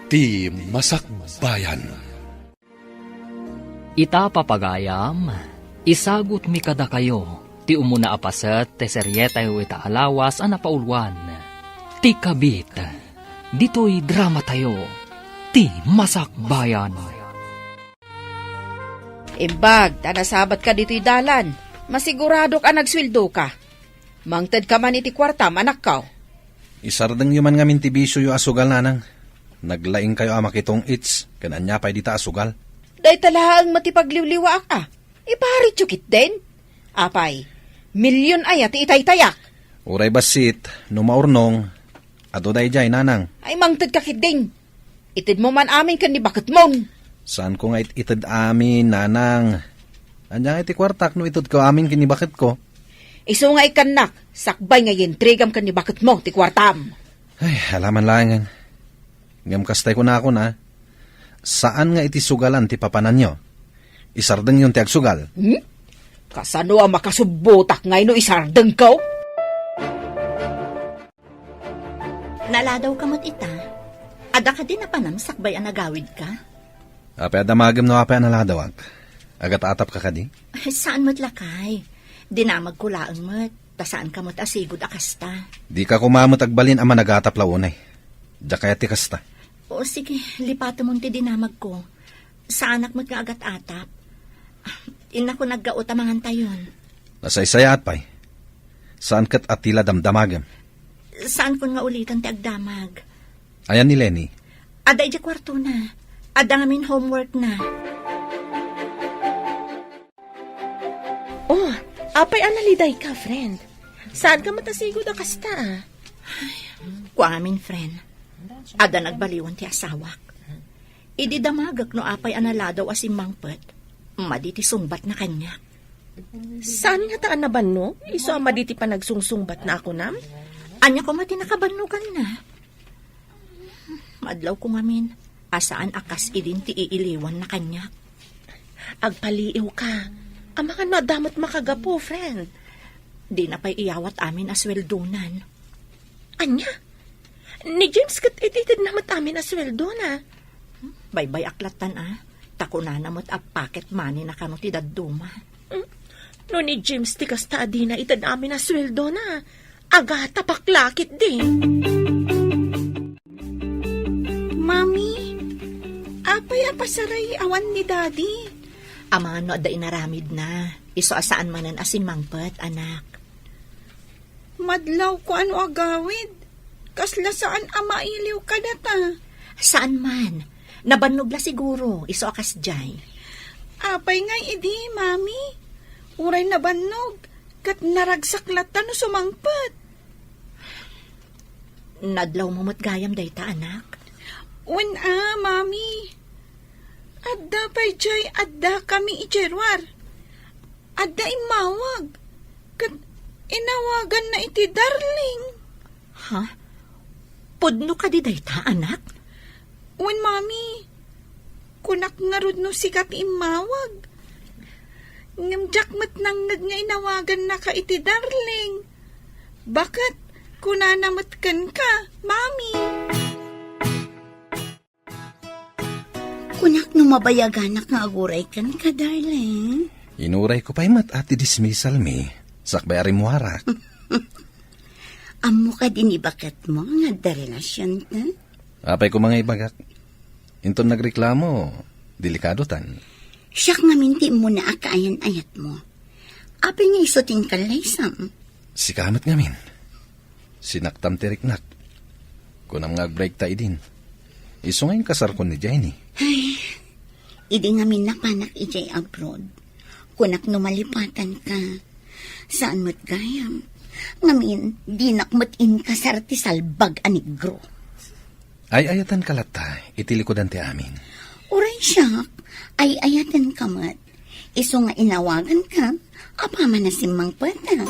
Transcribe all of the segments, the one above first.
ti Masakbayan. Ita papagayam, isagot mi kada kayo, ti umuna apaset, te seryeta yu ita alawas ang napaulwan. Ti kabit, dito'y drama tayo, ti Masakbayan. Imbag, tanasabat ka dito'y dalan. Masigurado ka nagsweldo ka. Mangted ka man iti kwartam, anak ka. Isardeng yuman ngamin ti bisyo yu asugal nanang. Naglaing kayo amakitong its, kananya pa'y dita asugal. Day talaang matipagliwliwa ka. Iparit yukit din. Apay, milyon ay at itay-tayak. Uray basit, numaurnong, ado day jay nanang. Ay mangted ka kiding. Itid mo man amin kan ni bakit mong. Saan ko nga itid amin, nanang? Anya iti kwartak no itod ko amin kinibakit ko. Iso nga ikanak, sakbay nga yentrigam kan ni bakit mo, ti kwartam. Ay, halaman langan. Ngam kastay ko na ako na. Saan nga iti sugalan ti papanan nyo? Isardeng yung ti agsugal. Kasano ang makasubutak ngay no isardeng ka? Naladaw ka mo't ita. Ada ka din na panam sakbay ang nagawid ka? Ape adamagam no ape analadawag. Agat atap ka kadi? Saan mo't lakay? Dinamag ko laang mo't. Tasaan ka mo't asigod akasta. Di ka kumamot agbalin ang managatap launay. Diya kaya ti kasta. O sige, lipato mong ti dinamag ko. Sa anak mo't nga agat atap. Ina ko naggautamangan tayon. Nasaysayat pa'y. Saan kat atila damdamagam? Saan ko nga ulitan ti agdamag? Ayan ni Lenny. Ada ija kwarto na. Ada ngamin homework na. Oh, apay analiday ka, friend. Saan ka matasigod akasta? Kuha amin, friend. Ada nagbaliwan ti asawak. Idi damagak no apay analadaw asim mangpet. Maditi sungbat na kanya. Saan nga taan na banno? Iso ang maditi pa nagsungsungbat na ako nam? Anya ko mati nakabanugan na. Madlaw ko ngamin. Asaan akas idin ti iiliwan na kanya. Agpaliiw ka. Ama ka no damot makagapo, friend. Di na pa'y iyawat amin asweldonan. Anya? Ni James kat ititid namat amin asweldo na. Baybay aklatan Tako na namot a packet money na kano ti dadduma. No ni James ti kasta adi na itad amin asweldo na. Aga tapaklakit din. Mami, apay apasaray awan ni Daddy. Ama no ada inaramid na. Iso asaan manan asim mangpet, anak. Madlaw ko ano agawid. Kasla saan ama iliw ka data. Saan man? Nabannog la siguro. Iso akas jay. Apay ngay idi, Mami. Uray na bannog. Kat naragsaklatan no sumangpat. Nadlaw mo mo't gayam dayta, anak. Mami. Adda pa'y jay, adda kami ijerwar. Adda imawag. Kat inawagan na iti darling. Ha? Pudno ka di dayta, anak? Mami. Kunak nga rod no sikat imawag. Ngamjak mat nang nga inawagan na ka iti darling. Bakit? Kunanamat kan ka, Mami. Kunak no mabayaganak nga aguray kan ka, darling. Inuray ko pa'y mat ati dismissal mi. Sakbay arimuharak. Amo ka din ibakat mo nga da relasyon ka? Apay ko mga ibagak. Inton nagreklamo, delikado tan. Siyak nga minti mo na akaayan-ayat mo. Apay nga isuting kalaysam. Sikamat ngamin. Sinaktam tiriknak. Kunam nga break tayo din. Iso nga yung kasar ko ni Jenny. Ay, idi nga minapanak ijay abroad. Kunak numalipatan ka. Saan mo't gayam? Ngamin, di nakmatin ka sa salbag anigro. Ay ayatan kalata, itilikodan ti amin. Uray siya, ay ayatan ka mat. Iso nga inawagan ka, apama na simang pata.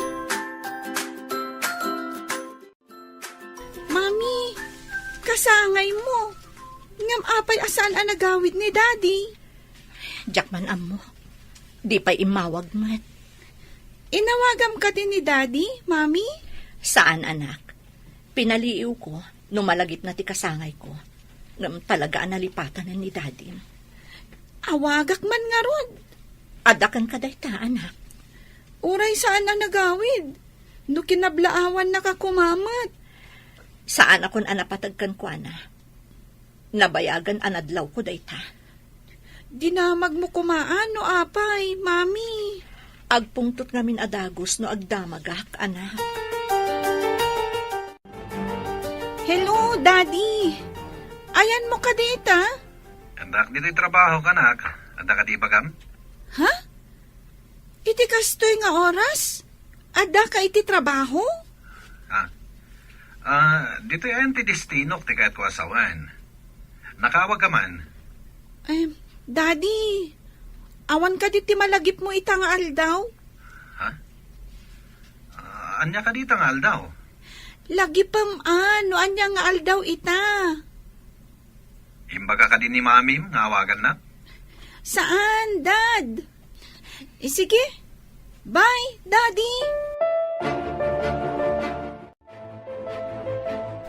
Mami, kasangay mo. Ngam apay asaan ang nagawid ni Daddy. Jakman amo, di pa'y imawag mat. Inawagam ka din ni Daddy, Mami? Saan, anak? Pinaliiw ko nung malagip na ti kasangay ko. Ngam talaga nalipatan na ni Daddy. Awagak man nga rod. Adakan ka dayta, anak. Uray saan na nagawid? No kinablaawan na kakumamat. Saan akon anapatagkan ko, ana? Nabayagan anadlaw ko dayta. Dinamag mo kumaan no apay, mami. Agpungtot ngamin adagos no agdamagak, ana. Hello, Daddy. Ayan mo ka dita? Andak, dito'y trabaho ka, nak. Anda ka di bagam? Ha? Iti kastoy nga oras? Ada ka iti trabaho? Dito'y ayan ti destinok ti kahit ko asawan. Nakawag ka man. Ay, Daddy. Awan ka diti malagip mo ita nga aldaw? Anya ka dito nga aldaw? Lagi pam ano, anya nga aldaw ita. Imbaga ka din ni mamim, nga awagan na? Saan, Dad? Sige. Bye, Daddy.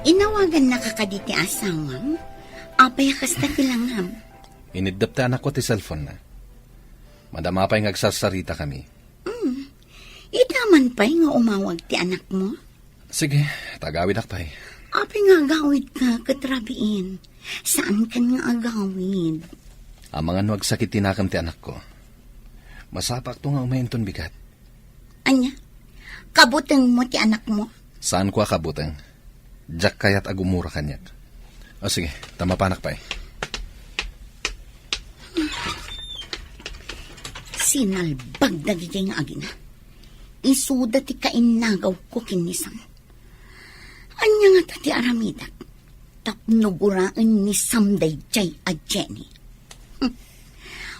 Inawagan na kakaditi asawang, apay kasta kilangham. Inidap ta anak ko ti cellphone na. Madama pa'y ngagsasarita kami. Itaman pa'y nga umawag ti anak mo. Sige, tagawid ak pa'y. Apay nga agawid ka katrabiin. Saan ka nga agawid? Ang mga nuwag sakit tinakam ti anak ko. Masapak to nga umahinton bigat. Anya, kabutang mo ti anak mo. Saan ko akabutang? Diyak kayat agumura kanyak. O sige, tama panak pa'y. Sinalbag na gigay nga agina. Isuda ti kainagaw ko kinisam. Anya nga tati aramidak. Tapnuguraan ni Samday Jay a Jenny.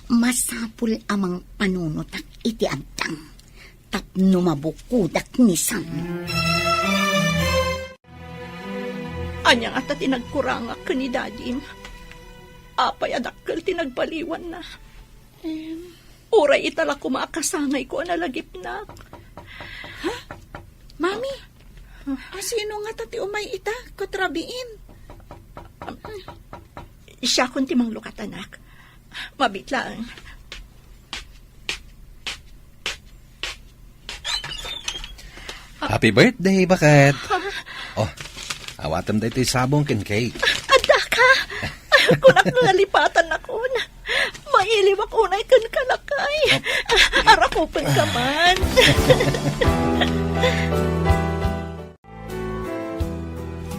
Masapul amang panunutak iti adtang. Tapno mabukudak ni Sam. Anya nga ta tinagkurangak ka ni Daddy. Apay adakkel tinagbaliwan na. Uray itala kumakasangay ko analagip na. Mami, sino nga tati umay ita katrabiin? Siya kun timang lukat, anak. Mabit lang. Happy birthday, bakit? Oh, awatam da ito'y sabong kin cake. Ada ka! Kunak nalipatan ako na. Mailiw ako na ikan kalakay. Arakupan ka man.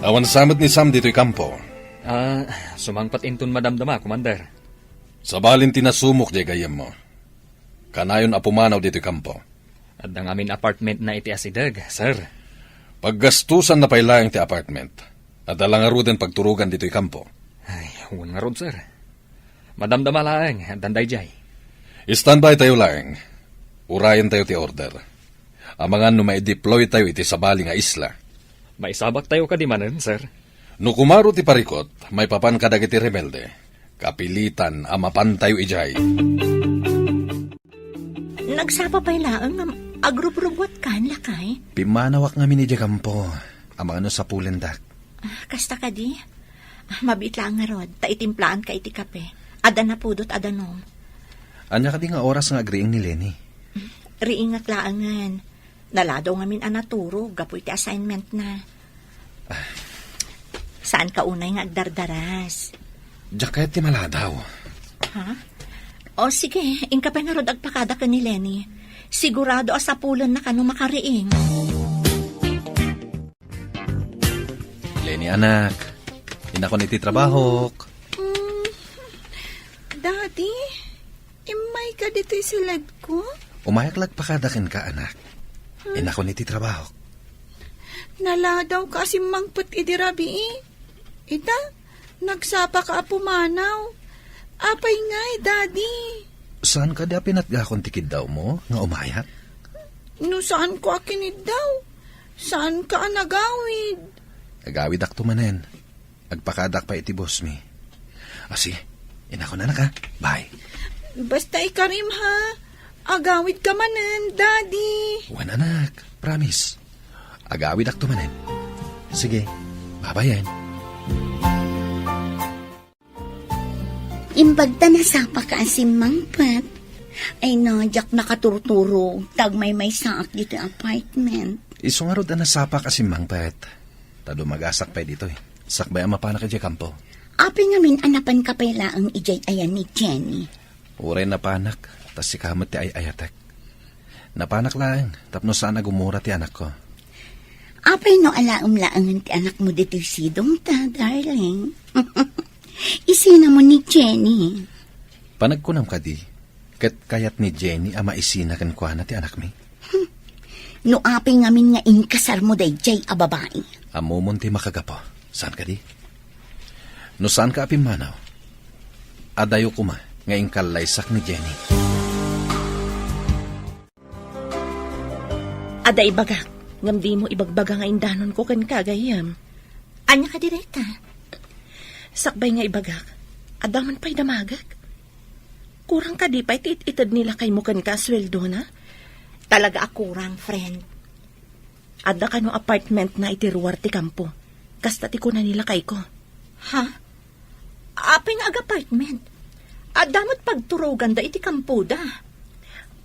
Awan samot ni Sam dito'y kampo. Sumangpat inton madamdama, Commander. Sa balin tinasumok di gayam mo. Kanayon apumanaw dito'y kampo. At ang amin apartment na iti asidag, sir. Paggastusan na pailayang ti apartment. At alangaruden pagturugan dito'y kampo. Ay, huwag nga ron, sir. Madamdama lang, danday jay. Standby tayo lang. Urayan tayo ti order. Amangan no mai-deploy tayo iti sabali nga isla. Maisabak tayo ka di manen, sir. No kumaro ti parikot, may papan kadag iti rebelde. Kapilitan amapan tayo ijay. Nagsapa pa'y laang ng agrub-rubot kan, lakay. Pimanawak nga mini kampo. Amang ano sa pulendak. Kasta ka di? Mabit lang nga rod, taitimplaan ka iti kape. Ada na pudot, ada nom. Anya ka di nga oras nga agreeing ni Lenny. Riingat laangan. Naladaw nga min anaturo, gapoy ti assignment na. Saan ka unay nga agdardaras? Diyak kaya ti maladaw. Ha? O sige, ingka pa nga rod agpakada ka ni Lenny. Sigurado asapulan na ka nung makariing. Lenny anak, inako ni ti trabahok. Daddy, imay ka dito silad ko? Umayaklag pakadakin ka anak. Inako ni ti trabahok. Naladaw ka si mangput idirabi Ita, nagsapa ka apumanaw. Apay ngay, Daddy. Saan ka da pinatgakon tikid daw mo nga umayak? No saan ko akinid daw? Saan ka nagawid? Agawid ak tumanen. Agpakadak pa iti boss mi. Asi, inako na ka. Bye. Basta ikarim ha. Agawid ka manen, Daddy. Wan anak, promise. Agawid ak tumanen. Sige, babayan. Imbagta na sapa ka asim mangpat. Ay no, jak nakaturturo. Tag may saak dito apartment. Iso nga rod na nasapa kasi mangpet. Tado magasak pa dito eh. Sakbay ang mapana ka dyan kampo. Api ngamin anapan ka pala ang ijay ayan ni Jenny. Uray na panak, tas si kamot ti ay ayatek. Napanak lang, tapno saan nagumura ti anak ko. Apay no alaang-laangan ti anak mo dito sidong ta, darling. Isina mo ni Jenny. Panagkunam ka di, kat kayat ni Jenny ama isina kan kwa na ti anak mi. No apay ngamin nga inkasar mo day jay a babae. Amumon ti makagapo, saan ka di? No saan ka apim manaw? Adayo kuma, ngayong kalaysak ni Jenny. Ada ibagak, ngam di mo ibagbaga nga indanon ko kan kagayam. Anya ka direta. Sakbay nga ibagak, adaman pa'y damagak. Kurang ka di pa'y itad nila kay mo kan kasweldo na. Talaga akurang, friend. Ada ka no apartment na itiruwar ti kampo. Kasta ti ko na nila kay ko. Ha? Apay nga apartment. Adamat pagturogan da iti kampo da.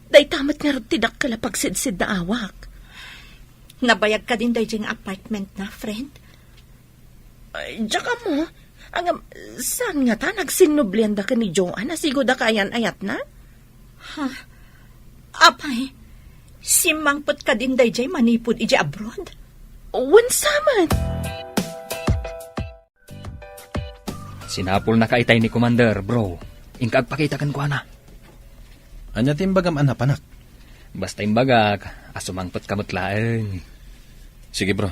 Day tamat nga tidak kala pagsidsid na awak. Nabayag ka din day diyang apartment na, friend? Diyan mo, saan nga ta nagsinublianda ka ni Joanne na sigo da kayan ayat na? Ha? Apay, simangpot ka din day diyang manipod iji abroad? Wansaman? Sinapol na kaitay ni Commander, bro. Ingkagpakita kan kwa na. Anya timbagam anapanak. Basta imbagak, asumangpot kamutlaeng. Sige bro,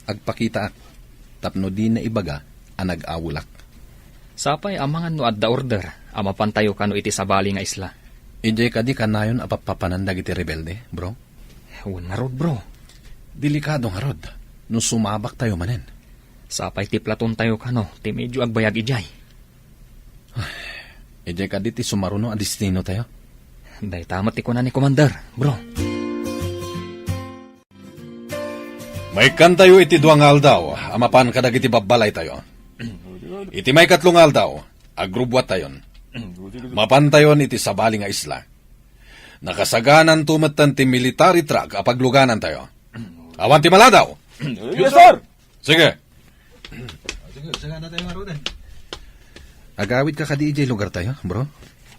agpakita ak. Tapno di na ibaga, anag-awulak. Sapay amangan no adda order, amapantayo kano iti sabali nga isla. Ijay ka di kanayon apapapanandag iti rebelde, bro. Huwag nga rod, bro. Delikado nga rod, no sumabak tayo manen. Sapay ti platon tayo kano, ti medyo agbayag ijay. Ijay ka di ti sumaruno a destino tayo. Day tamat ti ko na ni Commander, bro. May kantayo iti duang aldaw, amapan kadag iti babalay tayo. Iti may katlong aldaw, agrubwat tayon. Mapantayon iti sabali nga isla. Nakasaganan tumatan ti military truck apagluganan tayo. Awan ti maladaw. Yes, sir! Sige. Sige, saga na tayo nga rin. Agawid ka kadi ijay lugar tayo, bro.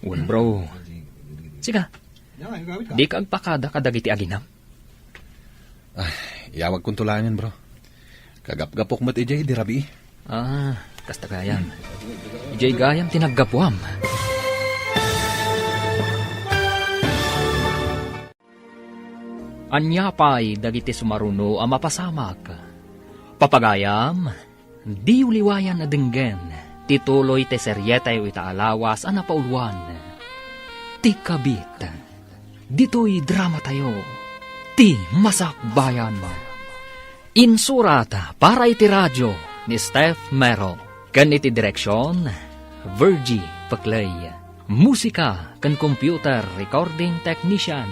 Un, bro. Siga, di ka agpakada kadag iti aginam. Iyawag kong tulangan, bro. Kagap-gapok mo't ijay, di rabi. Kasta gayam. Ijay gayam tinaggapuam. Anyapay dagiti sumaruno ang mapasamak. Papagayam, di uliwayan na denggen, tituloy te seryetay itaalawas ang napauluan. Ti kabit, dito'y drama tayo, ti masakbayan. Insurata para iti radyo ni Steph Mero, kan iti direksyon, Virgie Paclay. Musika kan computer recording technician,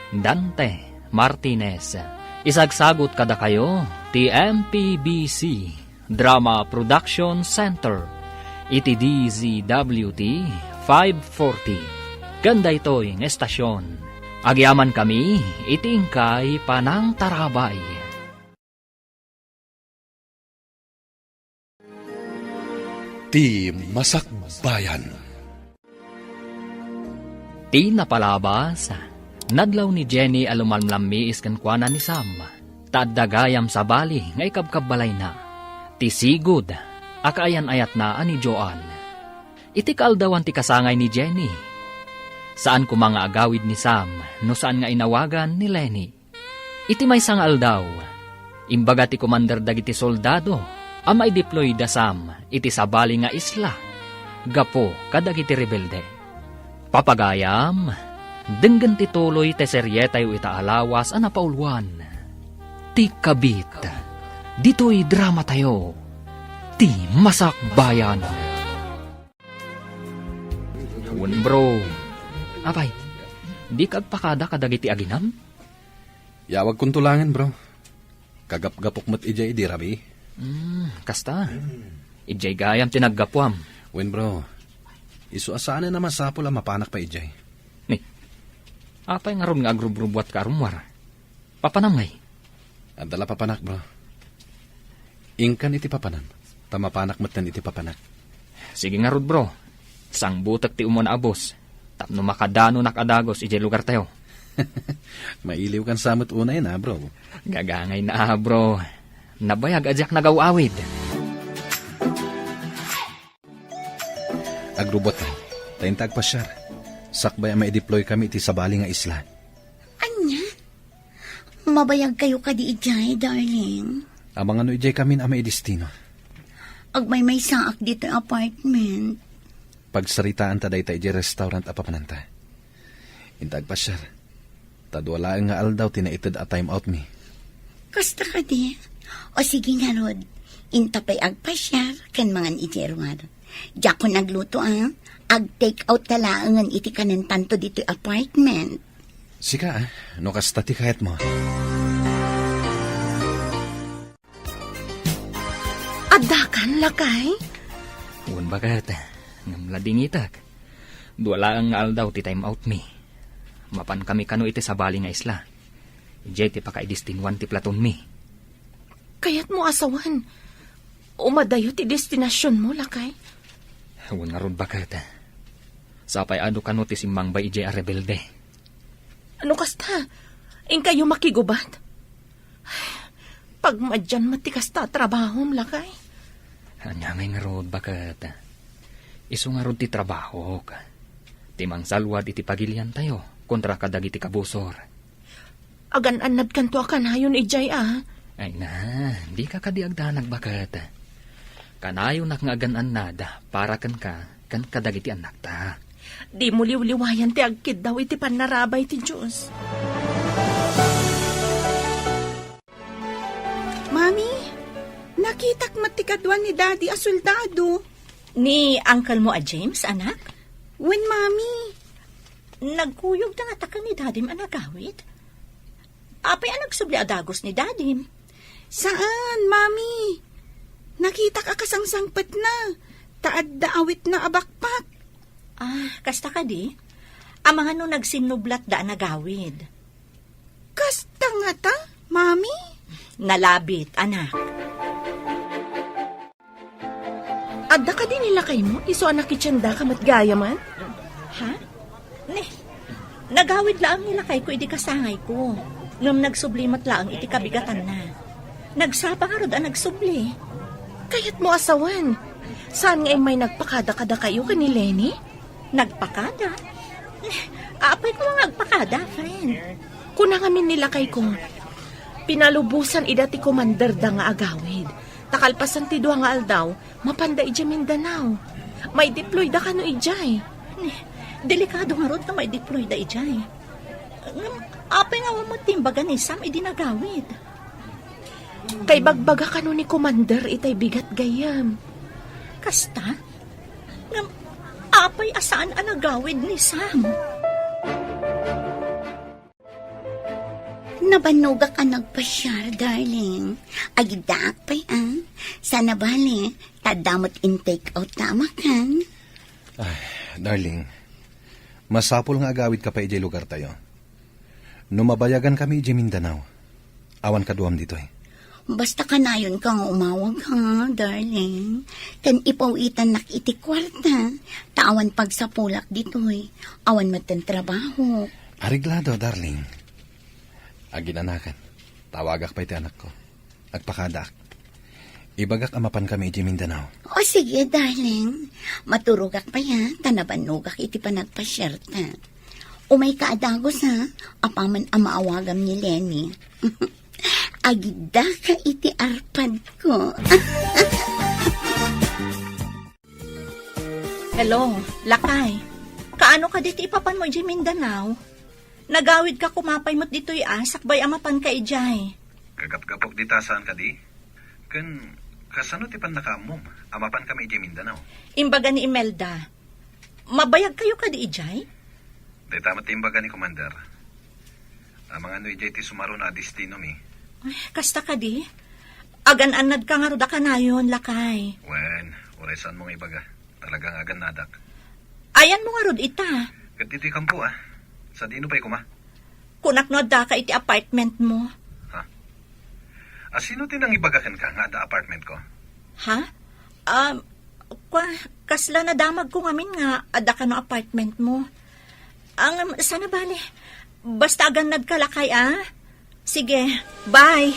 Dante Martinez. Isagsagot kada kayo, ti MPBC Drama Production Center, iti DZWT 540. Ganda ito'y ng estasyon. Agyaman kami, itingkay panang tarabay. Ti Masakbayan. Ti napalabas, nadlaw ni Jenny alumalami iskan kuana ni Sam. Tadagayam sa bali, ngay kabkabalay na. Ti sigod, akayan ayat na ani Joanne. Iti kaaldawan ti kasangay ni Jenny. Saan ko mga agawid ni Sam, no saan nga inawagan ni Lenny. Iti may sang aldaw, imbaga ti commander dagiti soldado, amay deploy da Sam, iti sabali nga isla, gapo kadagiti rebelde. Papagayam, denggan ti tuloy te seryetay itaalawas ang napauluan. Ti kabit, dito'y drama tayo, ti masakbayan. Huwag bro, apay, di kagpakada kadagiti aginam? Yawag kong tulangan, bro. Kagap-gapok mo't ijay, di rabi. Kasta, ijay gayam tinaggapuam. Wen, bro. Isu asaan na masapol ang mapanak pa ijay. Ni, apay nga ron nga agrub-rubwat ka arumwar. Papanamay. At dala papanak, bro. Ingkan iti papanan. Tamapanak matan iti papanak. Sige nga rod bro. Sang butak ti umon abos. Tapno makadano nakadagos ijay lugar tayo. Mailiw kan samot unay na, bro. Gagangay na bro. Nabayag adyak nagawawid. Agrubot na. Tayintag pa siya. Sakbay ang ma-deploy kami iti sabali nga isla. Anya? Mabayag kayo ka di ijay, darling. Amang ano ijay kami na may destino. Agmay may saak dito yung apartment. Pagsaritaan ta day ijay restaurant apapananta. Intag pa siya. Tadwala nga aldaw tinaitid a time out mi. Kasta ka di. O sige nga, Rod. Intapay agpasyar kan mangan ijerwar. Diyak ko nagluto ag-take out talaangan iti kanan tanto dito apartment. Sika no kasta ti kahit mo. Adakan lakay? Uwan bagat. Ngamlading itak. Duwala ang aldaw ti time out mi. Mapan kami kano iti sabali nga isla. Ijay ti pakaidistinwan ti platon mi. Kaya't mo asawan. Umadayo ti destinasyon mo, lakay. Uwan nga ron bagat. Sapay ado kano ti simbang ba ijay a rebelde. Ano kasta? In kayo makigubat? Pag madyan matikas ta trabahom, lakay. Anyamay nga rod bagat. Isu nga rod ti trabaho ka. Timang salwad iti pagilian tayo kontra kadag iti kabusor. Agan-anad kanto akanayon ijay Ay na, di ka kadiagdanag bagat. Kanayo nak nga agan-anad para kan kadag iti anak ta. Di mo liwliwayan ti agkid daw iti panarabay ti Diyos. Mami, nakitak matikadwan ni Daddy a soldado. Ni uncle mo James, anak? When, Mami? Nagkuyog na nga taka ni Dadim anagawit. Apay ang nagsubli adagos ni Dadim. Saan, Mami? Nakita ka kasangsangpet na. Taad daawit na abakpak. Kasta ka di? Ang mga no nagsinublat da nagawid. Kasta nga ta, Mami? Nalabit, anak. Adda ka din nila kay mo? Iso anak itsanda ka matgaya man? Ha? Nagawid laang nila kay ko, idi kasangay ko. Ngam nagsublimat laang iti kabigatan na. Nagsapa nga rod ang nagsubli. Kaya't mo asawan. Saan nga may nagpakada-kada kayo ka ni Lenny? Nagpakada? Apay ko nga nagpakada, friend. Kunangamin nila kay kong pinalubusan ida ti commander da nga agawid. Takalpasan ti duha nga aldaw, mapanda ija Mindanao. May deploy da kano ijay. Delikado nga rod na may deploy da ijay. Apay nga mo timbaga ni Sam idinagawid. Kay bagbaga kano ni commander itay bigat gayam. Kasta? Apay asaan ang nagawid ni Sam? Nabanugak ka nagpasyar, darling. Agidak pa Sana bali, tadamot in take out tama kan. Darling, masapol nga agawid ka pa ijay lugar tayo. Numabayagan kami ijay Mindanao. Awan kaduam dito Basta kanayon kang umawag ha, darling. Kan ipawitan nak iti kwarta. Tawan pagsapulak dito Awan matan trabaho. Ariglado, darling. Aginanakan. Tawagak pa iti anak ko. Agpakadak. Ibagak amapan kami iti Mindanao. O sige, darling. Maturugak pa tanabanugak iti panagpasyerta. Umay kaadagos apaman amaawagam ni Lenny. Agida ka iti arpad ko. Hello, lakay. Kaano ka dito ipapan mo ijay Mindanao? Nagawid ka kumapay mo't dito'y sakbay amapan ka ijay. Kagap-gapok dita saan ka di? Kasano ti pan nakaamom? Amapan kami ijay Mindanao. Imbaga ni Imelda. Mabayag kayo ka di ijay? Day tamat imbaga ni Commander. Ang mga ijay ti sumaro na destino mi. Kasta ka di? Agan-anad ka nga roda ka na yun, lakay. Wen, oray saan mong ibaga. Talagang agan nadak. Ayan mo nga rod ita. Katiti kampo Sa dino pa'y kuma? Kunak no da ka iti apartment mo. Sino tinang ibagakan ka nga da apartment ko? Ha? Kasla na damag ko ngamin nga ada ka no apartment mo. Ang sana bali. Basta agan nagkalakay Sige, bye.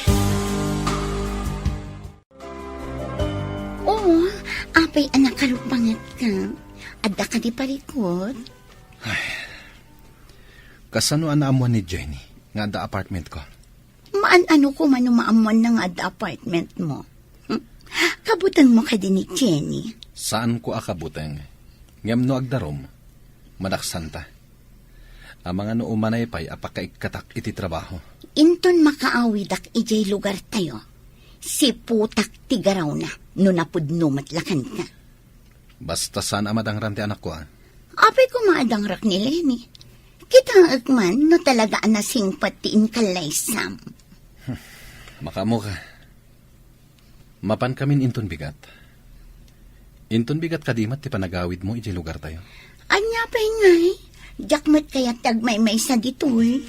Oo, apay anak kalupangat ka. Adda ka di parikot. Kasano naamuan ni Jenny nga da apartment ko? Maan-ano ko man umaamuan ng adda apartment mo. Kabutan mo ka din ni Jenny. Saan ko akabuteng? Ngam no agdarom, madaksanta. Ang mga no umanay pa'y apakaikatak iti trabaho. Inton makaawidak ijay lugar tayo. Si putak tigaraw na no napudno matlakan ka. Basta saan amadang rante anak ko Apay ko maadang rak ni Lenny. Kita agman no talaga anasing patiin kalay Sam. Makamo ka. Mapan kamin inton bigat. Inton bigat kadimat ti panagawid mo iti lugar tayo. Anya pa ngay. Jakmat kaya tagmay-may sa ditoy.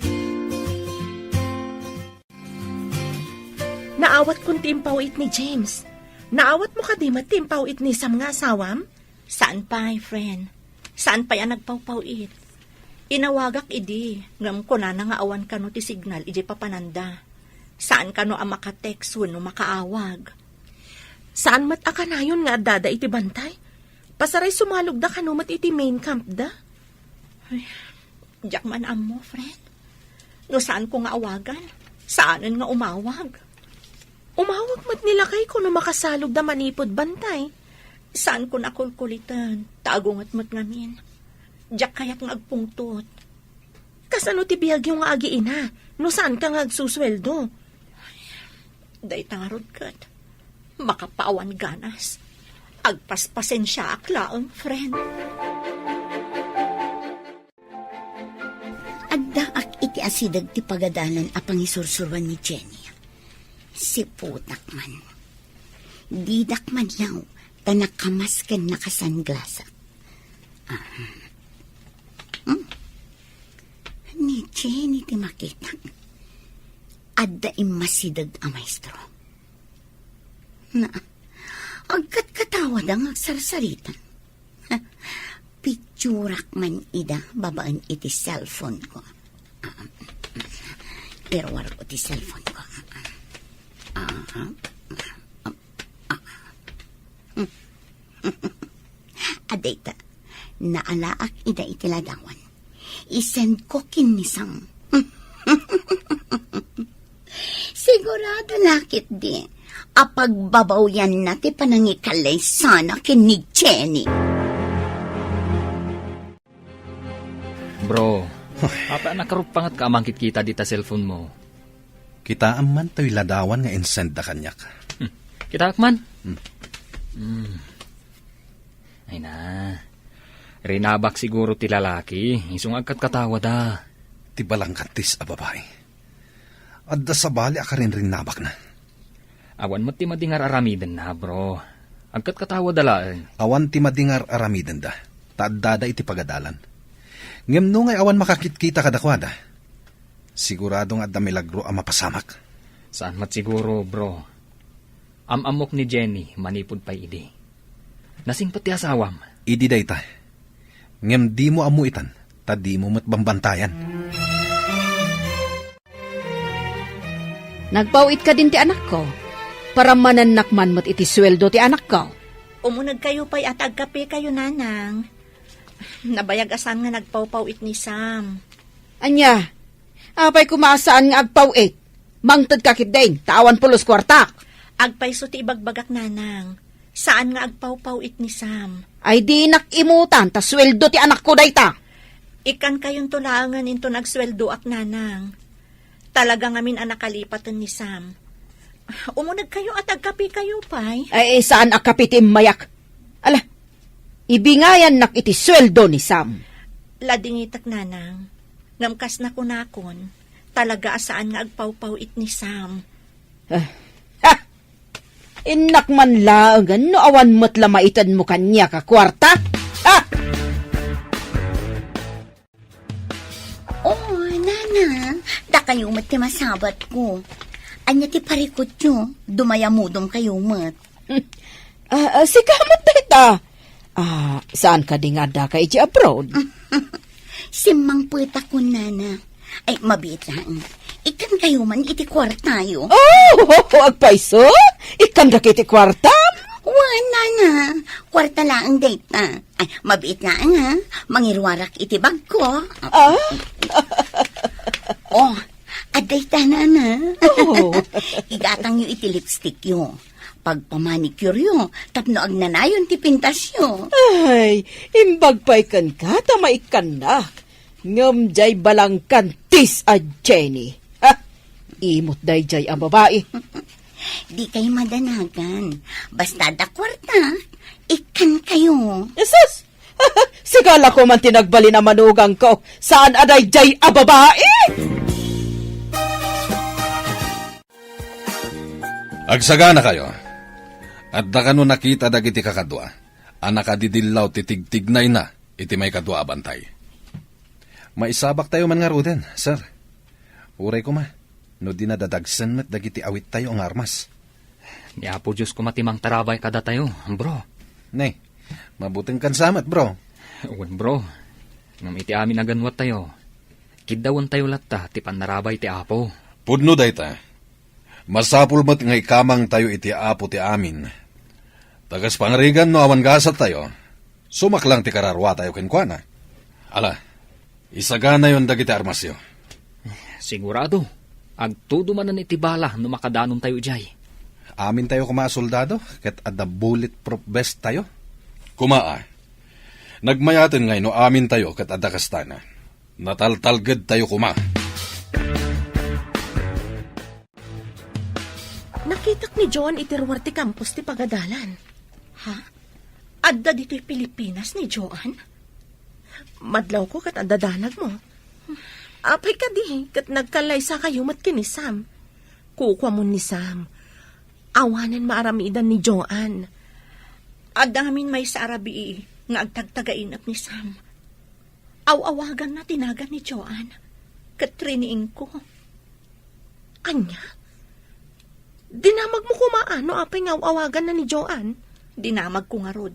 Naawat kong timpawit ni James. Naawat mo kadimat timpawit ni Sam nga asawam? Saan pa, friend? Saan pa yan nagpawpawit? Inawagak idi. Ngam ko na nga awan ka no ti signal iji papananda. Saan ka no ang makatext no makaawag? Saan mat akanayon nga dada iti bantay? Pasaray sumalog da kanumat iti main camp da? Diyak man mo, friend. No saan ko nga awagan? Saanan nga umawag? Umawag mat nila kay kuno makasalog da manipod bantay. Saan ko nakulkulitan? Tagungat mat ngamin. Diyak kaya't nga agpungtot. Kasano ti biyag yung nga agiina? No saan ka nga agsusweldo? Day tangarod kat. Makapaawan ganas. Agpaspasen siya aklaang, friend. Agdaak iti asidag ti pagadalan apang isursurwan ni Jenny. Si putak man. Didak man yaw, tanakamas ken nakasanglasa. Ni Jenny ti makita. Adda imasidag a maestro. Na, agkat katawad ang agsarsaritan. Picturak man ida babaan iti cellphone ko. Irwar ko ti cellphone ko. Adeta, naalaak ida iti ladawan. Isend ko kinisang. Sigurado lakit di. Apagbabaw yan na ti panangikalay sana kinig Jenny. Bro, apa nakarupangat ka amangkit kita dita cellphone mo? Kita man to'y ladawan nga insend da kanyak. Kita akman? Ay na. Rinabak siguro ti lalaki. Isung agkat katawa da. Ti balang kantis a babae. Adda sa bali akarin rin nabak na. Awan mo ti madingar aramiden na, bro. Agkat katawa dalaan. Awan ti madingar aramiden da. Taadada iti pagadalan. Ngem no ngay awan makakitkita kadakwada. Siguradong adda milagro ang mapasamak. Saan mat siguro, bro? Amok ni Jenny, manipod pa idi. Nasing pati asawam. Idi dayta. Ngem di mo amuitan, ta di mo matbambantayan. Nagpawit ka din ti anak ko. Para mananakman mo't iti sweldo ti anak ko. Umunag kayo pa'y at agkape kayo, nanang. Nabayag asan nga nagpawpawit ni Sam. Anya, apay kumasaan nga agpawit. Mangtad kakit din, tawan pulos kwartak. Agpayso ti ibagbagak, nanang. Saan nga agpawpawit ni Sam? Ay di nakimutan, ta sweldo ti anak ko dayta. Ikan kayong tulangan into nagsweldo ak, nanang. Talaga ngamin ang nakalipatan ni Sam. Umunag kayo at agkape kayo, pay. Ay saan akapitim mayak? Ala, ibingayan nak iti sweldo ni Sam. Ladingitak, nanang. Ngamkas na kunakon. Talaga asaan nga agpawpawit ni Sam. Inak man laangan no awan mo't lamaitan mo kanya ka kwarta. Na, da kayo mat ti masabat ko. Anya ti parikot nyo, dumayamudom kayo mat. Si kamat dayta. Saan ka di nga da ka iti abroad? Simang puta ko, nana. Ay, mabit lang. Ikan kayo man iti kwartayo. Agpaiso? Ikan da kiti kwarta? Wala na. Kwarta lang ang data. Ay, mabit lang ha. Mangirwarak iti bag ko. Oh, adayta na na. Igatang yung iti lipstick yo. Pag pamanicure yo, tapno agnanayon ti pintas yo. Ay, imbag pa ikan ka, tama ikan na. Ngam jay balang kantis a Jenny. Imot day jay ang babae. Di kayo madanagan. Basta da kwarta, ikan kayo. Yesus! Sigala ko man tinagbali na manugang ko. Saan aday jay a babae? Agsagana kayo. At da kano nakita dagiti kakadwa. Anak adidillaw titigtignay na iti may kadwa abantay. Maisabak tayo man nga ruden, sir. Uray ko ma. No dinadadagsan met dagiti awit tayo ang armas. Di apo Diyos ko matimang tarabay kada tayo, bro. Ne, mabuting kansamat, bro. Uwan, bro. Ngam iti amin aganwat tayo. Kidawan tayo latta, ti panarabay ti apo. Pudno dayta. Masapul mat ngay kamang tayo iti apo ti amin. Tagas pangarigan no awan gasat tayo. Sumaklang ti kararwa tayo kenkwana. Ala, isagana yon dagiti armasyo. Sigurado. Agtudo manan iti bala no makadanon tayo jay. Amin tayo kuma soldado, ket adda bulletproof vest tayo. Kumaa. Nagmayaten ngay no amin tayo ket adda kastana. Nataltalged tayo kuma. Nakitak ni John itiruar ti campus ti pagadalan. Ha? Adda dito'y Pilipinas ni Joan? Madlaw ko kat adadanag mo. Apay ka di, kat nagkalaysa kayo mat kini Sam. Kukwa mo ni Sam. Awanan maaramidan ni Joan. Adamin may sa arabi nga agtagtagainap ni Sam. Awawagan na tinagan ni Joan. Katriniing ko. Anya? Dinamag mo kumaano apay nga awawagan na ni Joan? Dinamag ko nga rod.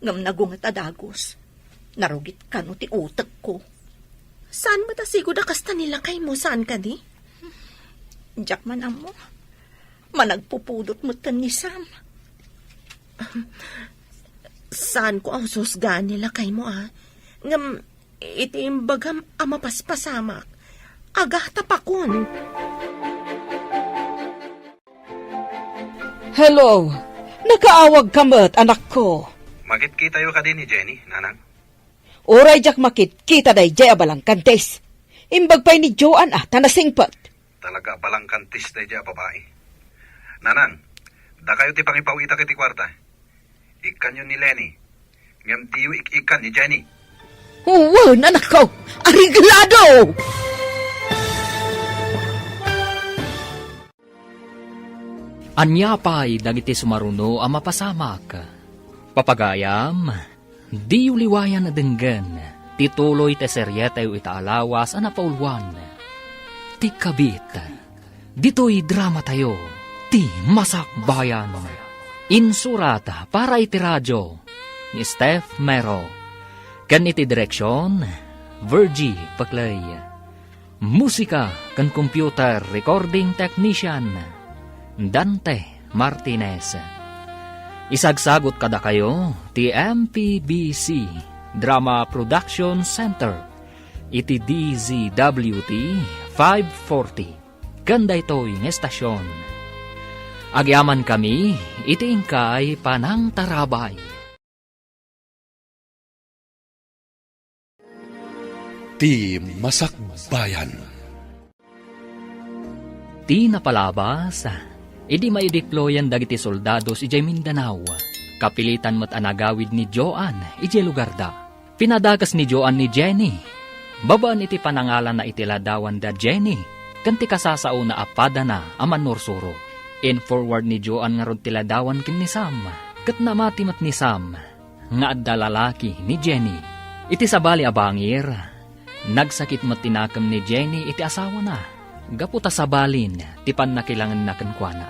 Ngam nagungat adagos. Narugit ka no ti utak ko. Saan matasigo da kasta nila kay mo? Saan ka di? Diyak man amo. Managpupudot mo tan ni Sam. Saan ko ang susgaan nila kay mo Ngam itiimbagam amapaspasamak. Agah tapakon. Hello. Nakaawag ka mat, anak ko. Makit-kita yo ka din ni Jenny, nanang. Oray jak makit, kita day jay abalang kantes. Imbag pa'y ni Joan tanasingpat. Talaga palang kantis na dya babae. Nanang, da kayo ti pangipawita kiti kwarta. Ikan yun ni Lenny. Ngam tiyo ikan ni Jenny. Uwan, anak ko. Ariglado! Anya pa'y dagiti sumaruno ang mapasamak. Papagayam, di uliwayan na denggan, tituloy te seryete itaalawas ang napaulwan. Ti kabit, dito'y drama tayo, ti masakbayan. Insurata para iti radyo, ni Steph Mero. Kan iti direksyon, Virgie Paclay. Musika kan computer recording technician, Dante Martinez. Isagsagot kada kayo, ti MPBC Drama Production Center, iti DZWT 540, ganda ito'y ng estasyon. Agyaman kami, iti ingkay panang tarabay. Ti Masakbayan. Ti napalabas, idi maideployan dagiti soldados ijay Mindanao. Kapilitan mat anagawid ni Joan ijay lugar da. Pinadagas ni Joan ni Jenny. Babaan iti panangalan na itiladawan da Jenny. Kanti kasasao na apada na aman norsuro. In forward ni Joan nga rod tiladawan kin ni Sam. Kat namati mat ni Sam. Nga adda lalaki ni Jenny. Iti sabali abangir. Nagsakit matinakam ni Jenny iti asawa na. Gaputa sa balin, tipan na kailangan na kankwana.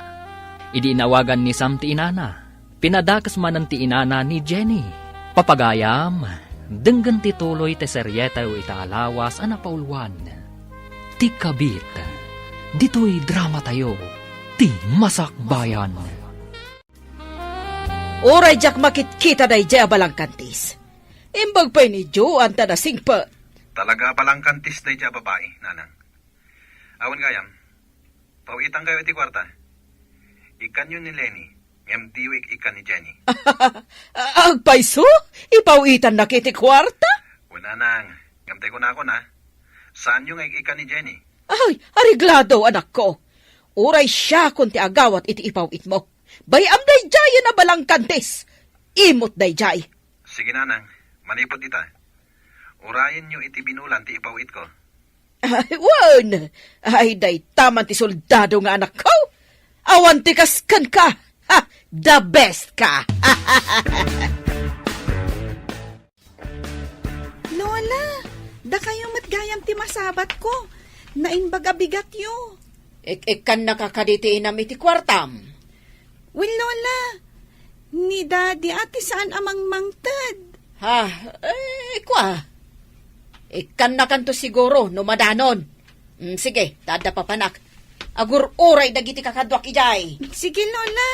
Idi inawagan ni Sam ti inana. Pinadakas man ang ti inana ni Jenny. Papagayam, denggan ti tuloy ti seryeta o itaalawas ana paulwan. Ti kabit, dito'y drama tayo, ti masakbayan. Oray jak makitkita day jay abalang kantis. Imbag pa'y ni Joe ang tanasing pa. Talaga palang kantis day dya babae, nanang. Awan gayam, pauitang kayo iti kwarta. Ikan yun ni Lenny, ngem tiwik ikan ni Jenny. Agpaiso? Ipawitan na kiti kwarta? Una nang, ngem ko na ako na. Saan yung ikan ni Jenny? Ay, ariglado anak ko. Uray siya kung ti agawat iti ipawit mo. Bayam day jay na balang kantis. Imot day jay. Sige nanang, manipot ita. Urayan nyo iti binulan ti ipawit ko. Ay, wan! Ay, day taman ti soldado nga anak ko. Awan ti kaskan ka. Ha, the best ka. Lola, da kayo matgayam ti masabat ko. Nainbaga bigat yo. Ikan nakakaditi inam iti kwartam. Well, Lola, ni Daddy ati saan amang mangtad? Ha, kwa. Ikan na kanto siguro, no madanon. Sige, tada papanak. Agur uray dagiti kakadwak ijay. Sige, Lola.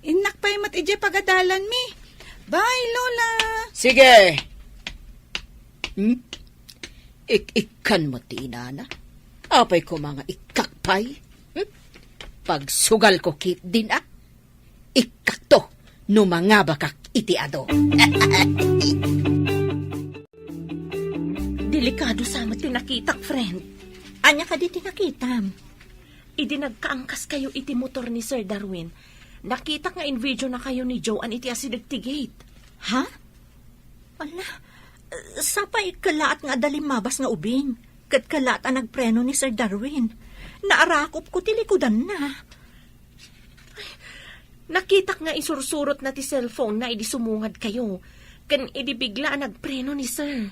Inak pa'y mat ije pagadalan mi. Bye, Lola. Sige. Ikan mo tinana. Apay ko mga ikakpay. Pagsugal ko kit din Ikakto, no mga bakak itiado. Delikado sa amat tinakitak, friend. Anya ka di tinakitam. Idi nagkaangkas kayo iti motor ni Sir Darwin. Nakita nga in video na kayo ni Joe an iti asidagtigate. Ha? Wala. Sapay kalaat nga dalimabas nga ubing. Kat kalaat ang nagpreno ni Sir Darwin. Naarakop ko tilikudan na. Nakita nga isursurot na ti cellphone na idi sumungad kayo. Kan idi bigla nagpreno ni Sir.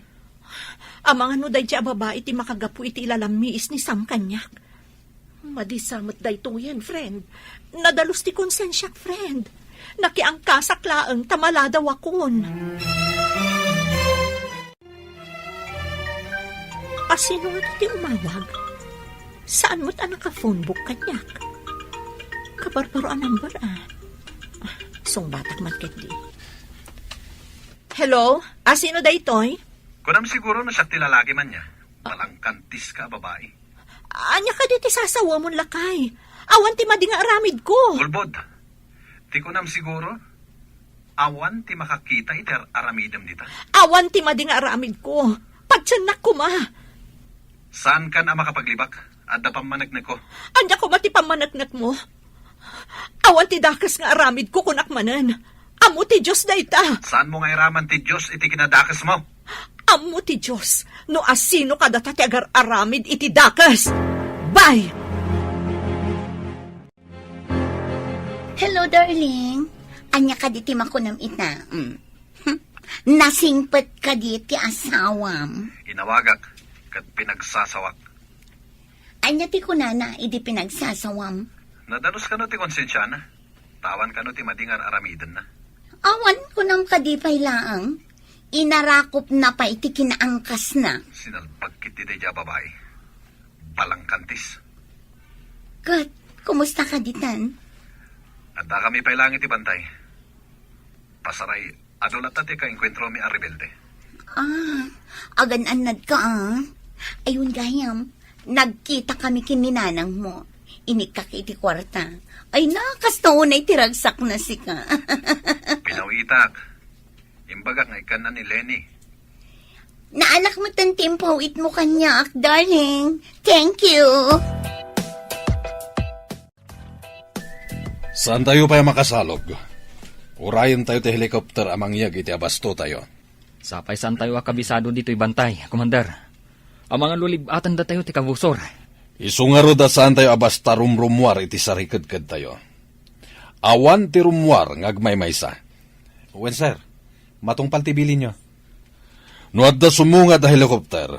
Ang mga nuday dya babae ti makagapu iti ilalamiis ni Sam kanyak. Madisamot day to yan, friend. Nadalos ti konsensyak, friend. Nakiangkasak laeng tamaladaw akon. Asino nga ti umawag? Saan mo't ang naka-phone book kanyak? Kabarbaro ang number Song batak matket di. Hello? Asino day toy? Kunam siguro na siya tilalagi man niya. Palang kantis ka, babae. Anya ka di ti sasawa mon lakay. Awan ti madi nga aramid ko. Ulbod, ti kunam siguro, awan ti makakita iter aramidem dita. Awan ti madi nga aramid ko. Pagtsanak ko ma. Saan ka na makapaglibak? Adda pamanagnag ko. Anya ko mati pamanagnak mo. Awan ti dakas nga aramid ko kunak manan. Amo ti Diyos da ita. Saan mo nga iraman ti Diyos iti kinadakas mo? Amo ti Diyos, no asino kada ti agar aramid iti dakas. Bye! Hello, darling. Anya ka di ti makunam ita. Nasingpet ka di ti asawam. Inawagak, kat pinagsasawak. Anya ti kunana, idi pinagsasawam. Nadalos ka no ti konsensya na. Tawan ka no ti madingar aramidan na. Awan kunam ka di pay laang. Inarakop na pa iti kinaangkas na. Sinalpag kiti day dya babae. Palang kantis. Kat, kumusta ka ditan? At da kami pailangi ti bantay. Pasaray, adulat ti ka enkwentro mi a rebelde. Agan-anad ka Ayun gayam, nagkita kami kininanang mo. Inikak iti kwarta. Ay nakastaon ay tiragsak na si ka. Pinawitak. Imbaga nga ikan na ni Lenny. Naanak mo tan timpaw it mo kanyak, darling. Thank you. Saan tayo pa makasalog? Urayan tayo ti helicopter amang yag iti abasto tayo. Sapay saan tayo akabisado dito'y bantay, Commander. Ang mga lulibatan da tayo ti kabusor. Isungaro da saan tayo abasta rumrumwar iti sarikad-kad tayo. Awan ti rumwar ngagmaymaysa. Wen sir, matungpal ti bilin nyo. No adda sumunga da helicopter,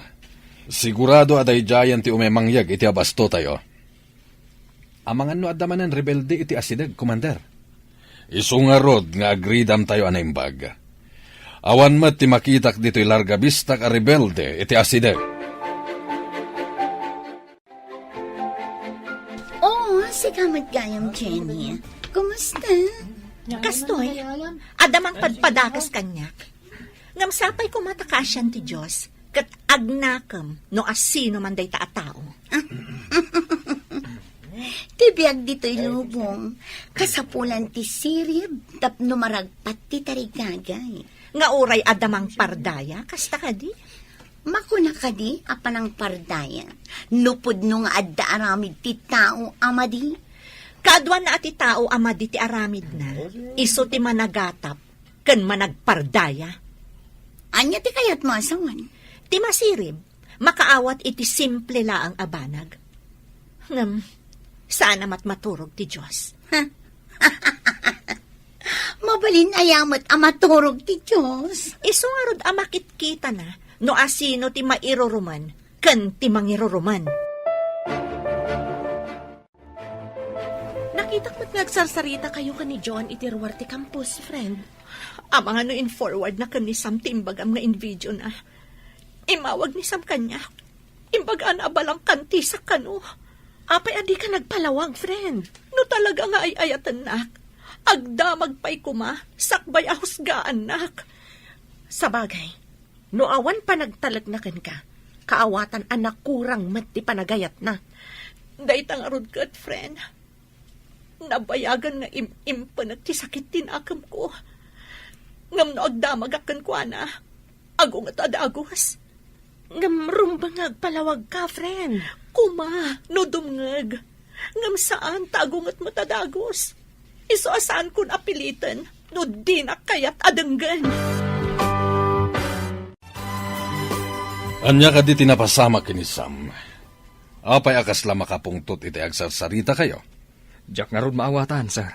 Sigurado aday jayan ti umemangyag iti abasto tayo. Amangan no adamanan rebelde iti asideg, Commander. Isungarod nga agridam tayo anaimbag. Awan mat ti makitak dito'y larga bistak a rebelde iti asideg. Oo, sikamad gayam, Jenny. Kumusta? Kastoy, adamang padpadakas kanyak. Ngam sapay kumatakasyan ti Diyos, kat agnakam no asino man day taatao. Tibiyag dito'y lubong. Kasapulan ti sirib, tapno maragpat ti tarigagay. Nga uray adamang pardaya, kasta ka di? Makuna ka di, apanang pardaya. Nupod no nga adda aramid ti tao, amadi. Kadwan na ati tao amadi ti aramid na, iso ti managatap, ken managpardaya. Anya ti kayat mo asawan? Ti masirib, makaawat iti simple laang abanag. Ngam, sana maturog ti Diyos. Mabalin ayamat amaturog ti Diyos. Isungarod amakit kita na, no asino ti mairuruman, ken ti mangiruruman. Nakita ko't nagsarsarita kayo ka ni John iti ruwar ti campus, friend. Amang ano in forward na ken ni Sam timbagam nga in video na. Imawag ni Sam kanya. Imbagaan abalang kanti sa kano. Apay adi ka nagpalawag, friend. No talaga nga ay ayatan nak. Agdamag pa'y kuma, sakbay ahusgaan nak. Sa bagay, no awan pa nagtalagnakan ka, kaawatan anak kurang mat ti panagayat na. Daytang arod kat, friend. Nabayagan nga impanag ti sakit tinakam ko. Ngam no agdamag akan ko ana. Agong at adagos. Ngamrum ba ngagpalawag ka, friend? Kuma, no dumngag. Ngam saan tagong at matadagos. Iso asaan kun apilitan, no di na kayat adenggan. Anya ka di tinapasama kini Sam. Apay akas la makapungtot iti agsarsarita kayo. Jack nga rod maawatan, sir.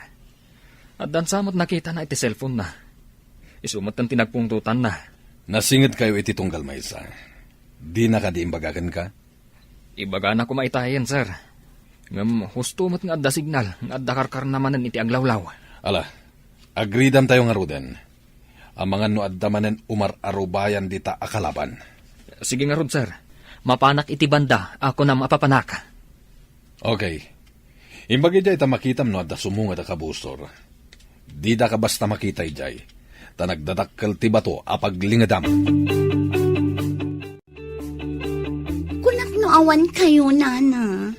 At dan samot nakita na iti cellphone na. Isumot ang tinagpungtutan na. Nasingit kayo iti tunggal maysa. Di na ka di imbagagan ka? Ibaga na kumaitayan, sir. Ngam, husto mo't nga adda signal, nga adda karkar namanan iti aglawlaw. Ala, agridam tayo nga ruden. Amangan no adda manen umar-arubayan dita akalaban. Sige nga rod, sir. Mapanak iti banda, ako na mapapanak. Okay. Imbagi jay ta makitam no adda sumungat a kabustor. Di da ka basta makita jay. Ta nagdadakkel ti bato apaglingadam. Kunak no awan kayo, nana.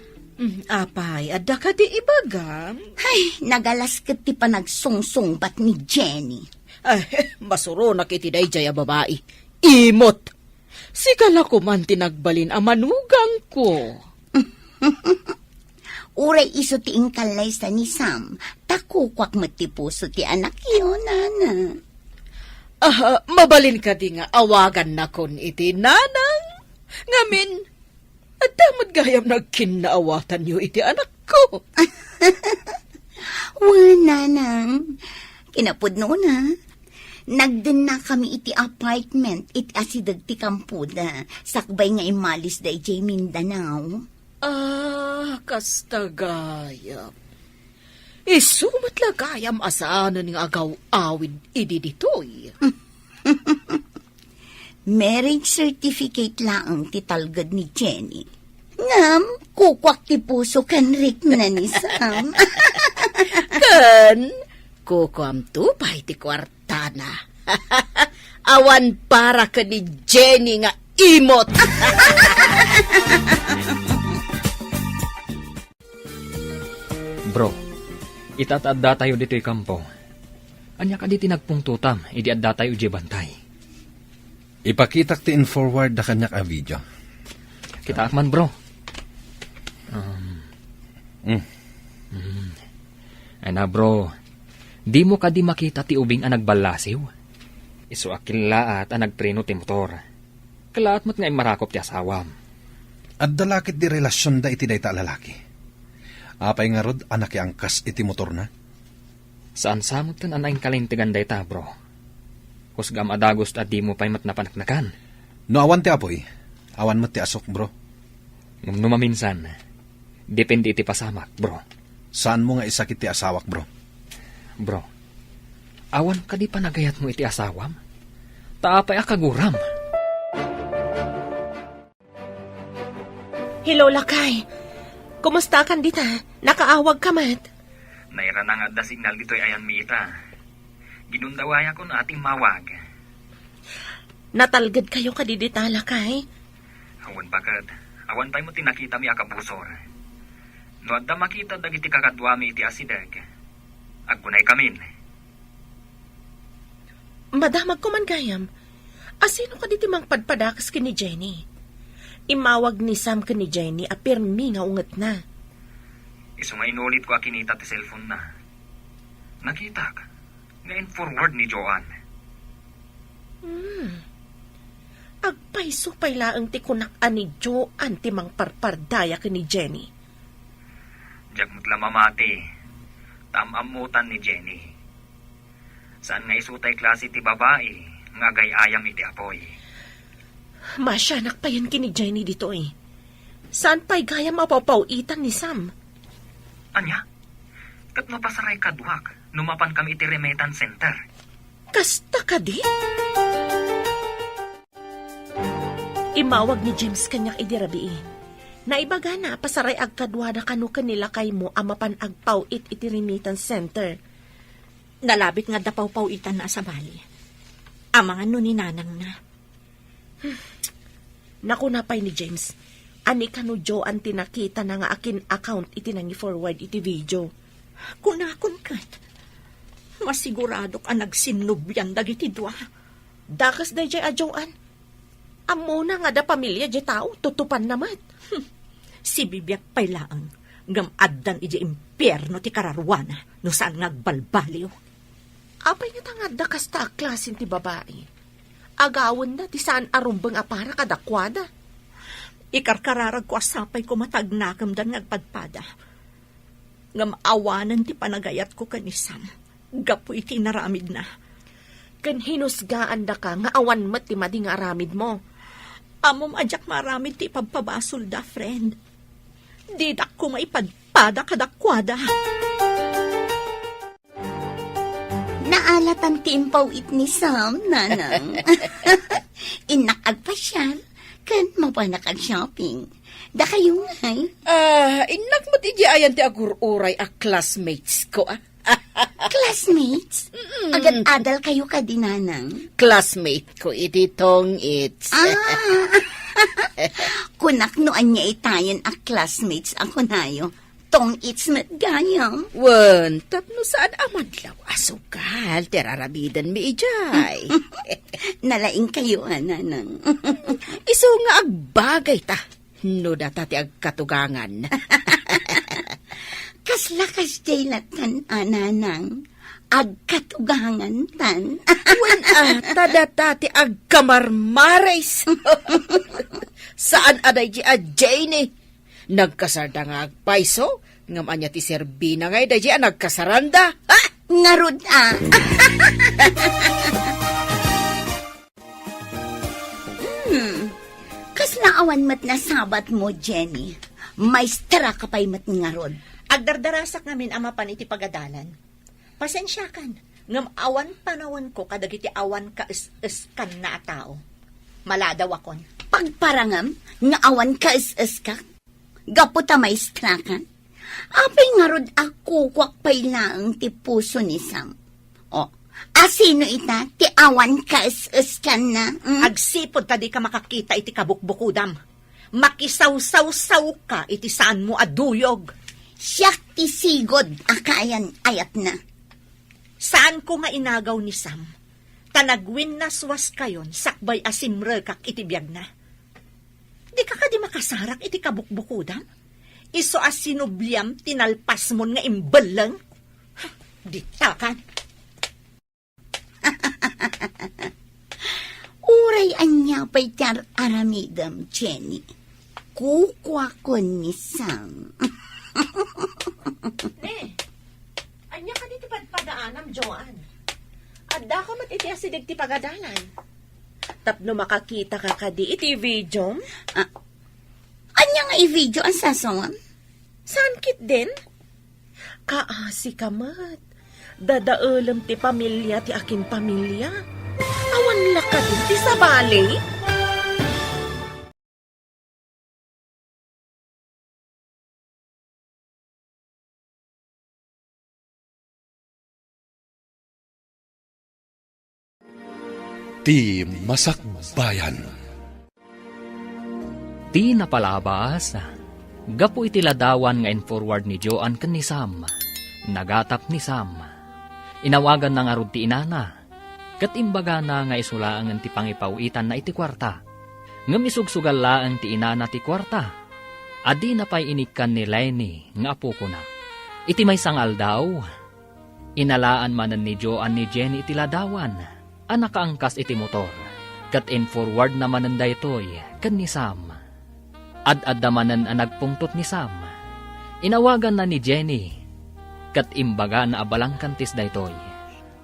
Apay, adda ka di ibaga. Ay, nagalasket ti panagsungsungbat ni Jenny. Ay, masuro na kiti dayjay a babae. Imot! Sigala ko man tinagbalin a manugang ko. Uray iso ti ingkalay sa ni Sam, takukwak ti puso ti anak yun, nana. Mabalin ka di nga awagan na kon iti nanang. Ngamin, at damad gayam nagkinaawatan niyo iti anak ko. Wala, nanang. Kinapod noon, ha? Nagdun na kami iti apartment, iti asidag ti kampuda, sakbay nga imalis da iti Mindanao. Kasta gayam. Isumat lagayam asaanan ng agaw-awid idi ditoy. Marriage certificate lang ti talgad ni Jenny. Ngam, kukwak ti puso kan Rick na ni Sam. Kan, kukwam tupay ti kwartana. Awan para ka ni Jenny nga imot. Bro, itatadda tayo dito'y kampo. Anya ka di tinagpungtutam, idi adda tayo di bantay. Ipakitak ti in forward da kanyak a video. Kita akman, bro. Ay na, bro. Di mo ka di makita ti ubing ang nagbalasiw. Isu akila at ang nagpreno ti motor. Kalaat mo't nga marakop ti asawam. At dalakit di relasyon da iti dayta lalaki. Apay nga rod anak angkas iti motor na. Saan samot tan anayin kalintigan dayta, bro? Kusgam adagos at di mo pa'y matnapanaknakan. No awan ti apoy, Awan mo ti asok, bro. Ngam numaminsan, depende iti pasamak, bro. Saan mo nga isakit ti asawak, bro? Bro, awan ka di pa nagayat mo iti asawam? Taapay akaguram. Hello, Lakay. Kumusta kan dita? Nakaawag ka mat? Naira na nga da signal dito'y ayan mi ita. Ginundawaya ko na ating mawag. Natalgad kayo kadidita, Lakay? Awan bakad. Awan tayo mo tinakita mi akabusor. No adda makita dagiti kakadwa mi iti asidag. Agkunay kamin. Madamag ko man gayam. Asino ka diti mang padpadakas kini Jenny? Imawag ni Sam kini Jenny apirmi nga unget na. Iso nga inulit ko akinita ti cellphone na. Nakita ka. Ngayon forward ni Joanne. Agpaiso paylaang ti kunak-an ni Joanne ti mang parpardaya kini Jenny. Diyak mutla mamati. Tamamutan ni Jenny. Saan nga isutay klase ti babae nga gayayam iti apoy. Masyanak pa yan kini Jenny dito eh. Saan pa'y gaya mapapawitan ni Sam? Anya? Kat mapasaray kadwak. Numapan kami iti remittance center. Kasta ka di? Imawag ni James kanyak idirabiin. Naibaga na pasaray agkadwada kanu kanila kay mo amapan agpawit iti remittance center. Nalabit nga dapaw-pawitan na sa bali. Amangan no ni nanang na. Naku napay ni James. Ani kanu Joanne tinakita na nga akin account iti nangi forward iti video. Kunakon kat. Masigurado ka nagsinubyan dagiti dua. Dakas na jay a Joanne. Amo na nga da pamilya jay tao, tutupan naman. Si Bibiak pay laang. Ngam addan iti impyerno ti kararwana no saan ngagbalbaliw. Apay nga tangad da kasta klasin ti babae. Agawon na ti saan arumbang apara kadakwada. Ikarkararag ko asapay ko matagnakam dan ngagpadpada. Ngam awanan ti panagayat ko kanisam. Gapu iti naramid na. Kan hinusgaan da ka nga awan mat ti mading aramid mo. Amom ajak maramid ti pagpabasol da, friend. Didak ko maipadpada kadakwada. Naalatan ti impawit ni Sam, nanang. Inakagpasyal, kan mapanakag-shopping. Da kayo ngay. Inak mo ti ayan ti agururay a classmates ko, Classmates? Agad-adal kayo ka dinanang. Classmate ko, iti tong it's. Kunak noan niya itayan a classmates ako nayo. Tong it's met gayam. Wan, tapno saan amadlaw asukal, terarabidan mi ijay. Nalaing kayo, nanang. Iso nga agbagay ta, no data ti agkatugangan. Kaslakas jay latan, nanang. Agkatugangan tan. Wan data ti agkamarmares. Saan aday ji a Jane? Nagkasarda nga agpaiso, ngam anya ti Serbina ngay da ji a nagkasaranda. Ngarud Kas naawan mat na sabat mo, Jenny. Maestra ka pa'y mat ngarod. Agdardarasak ngamin amapan iti pagadalan. Pasensya kan, ngam awan panawan ko kadagiti awan ka is kan na tao. Maladaw akon. Pagparangam, nga awan ka is ka. Gaputa maestra ka. Apay ngarod ako kwak pa'y laang ti puso ni Sam. O, asino ita ti awan ka is ka na? Agsipod tadi ka makakita iti kabukbukudam. Makisaw-saw-saw ka iti saan mo aduyog. Siyak ti sigod akayan ayat na. Saan ko nga inagaw ni Sam? Tanagwin na swas kayon, sakbay asimre kak iti biyag na. Di ka di makasarak iti kabukbukudam? Iso asinubliam tinalpas mo nga imbelang? Di takan. Uray anya pa'y tar aramidam, Jenny. Kukwa ko ni Sam. Anya ka dito padpadaanam, Joanne. Adda ka mat iti asidig ti pagadalan. Tapno makakita ka kadi iti video. Anya nga i-video ang sasawam? Saan kit din? Kaasi ka mat. Dadaulam ti pamilya ti akin pamilya. Awan laka din ti sabali. Ti Masakbayan. Ti napalabas, gapo iti ladawan nga in-forward ni Joan ken ni Sam. Nagatap ni Sam. Inawagan na nga rod ti inana. Kat imbaga na nga isulaangan ti pangipawitan na iti kwarta. Ngam isugsugal laang ti inana ti kwarta. Adi na pa'y inikan ni Lenny nga apo ko na. Iti may sangal daw. Inalaan manan ni Joan ni Jenny iti ladawan. Anakaangkas iti motor. Kat in-forward naman ang daytoy ken ni Sam. Ad-adamanan ang nagpungtot ni Sam. Inawagan na ni Jenny. Kat imbaga na abalang kantis daytoy.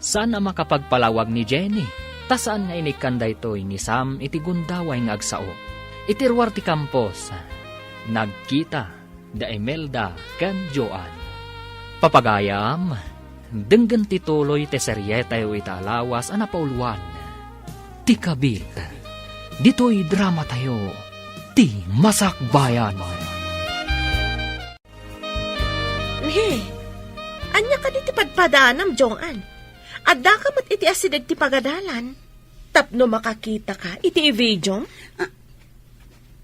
Saan na makapagpalawag ni Jenny? Ta saan nga inikan daytoy ni Sam iti gundaway nga agsao. Itirwar ti Campos. Nagkita da Imelda ken Joan. Papagayam, denggan ti tuloy ti seryeta yu italawas ana pauluan. Ti Kabit. Dito'y drama tayo. Ti Masakbayan. Anya ka di ti padpadanam, Jongan. Adda ka mat iti asidag ti pagadalan. Tapno makakita ka iti i-video.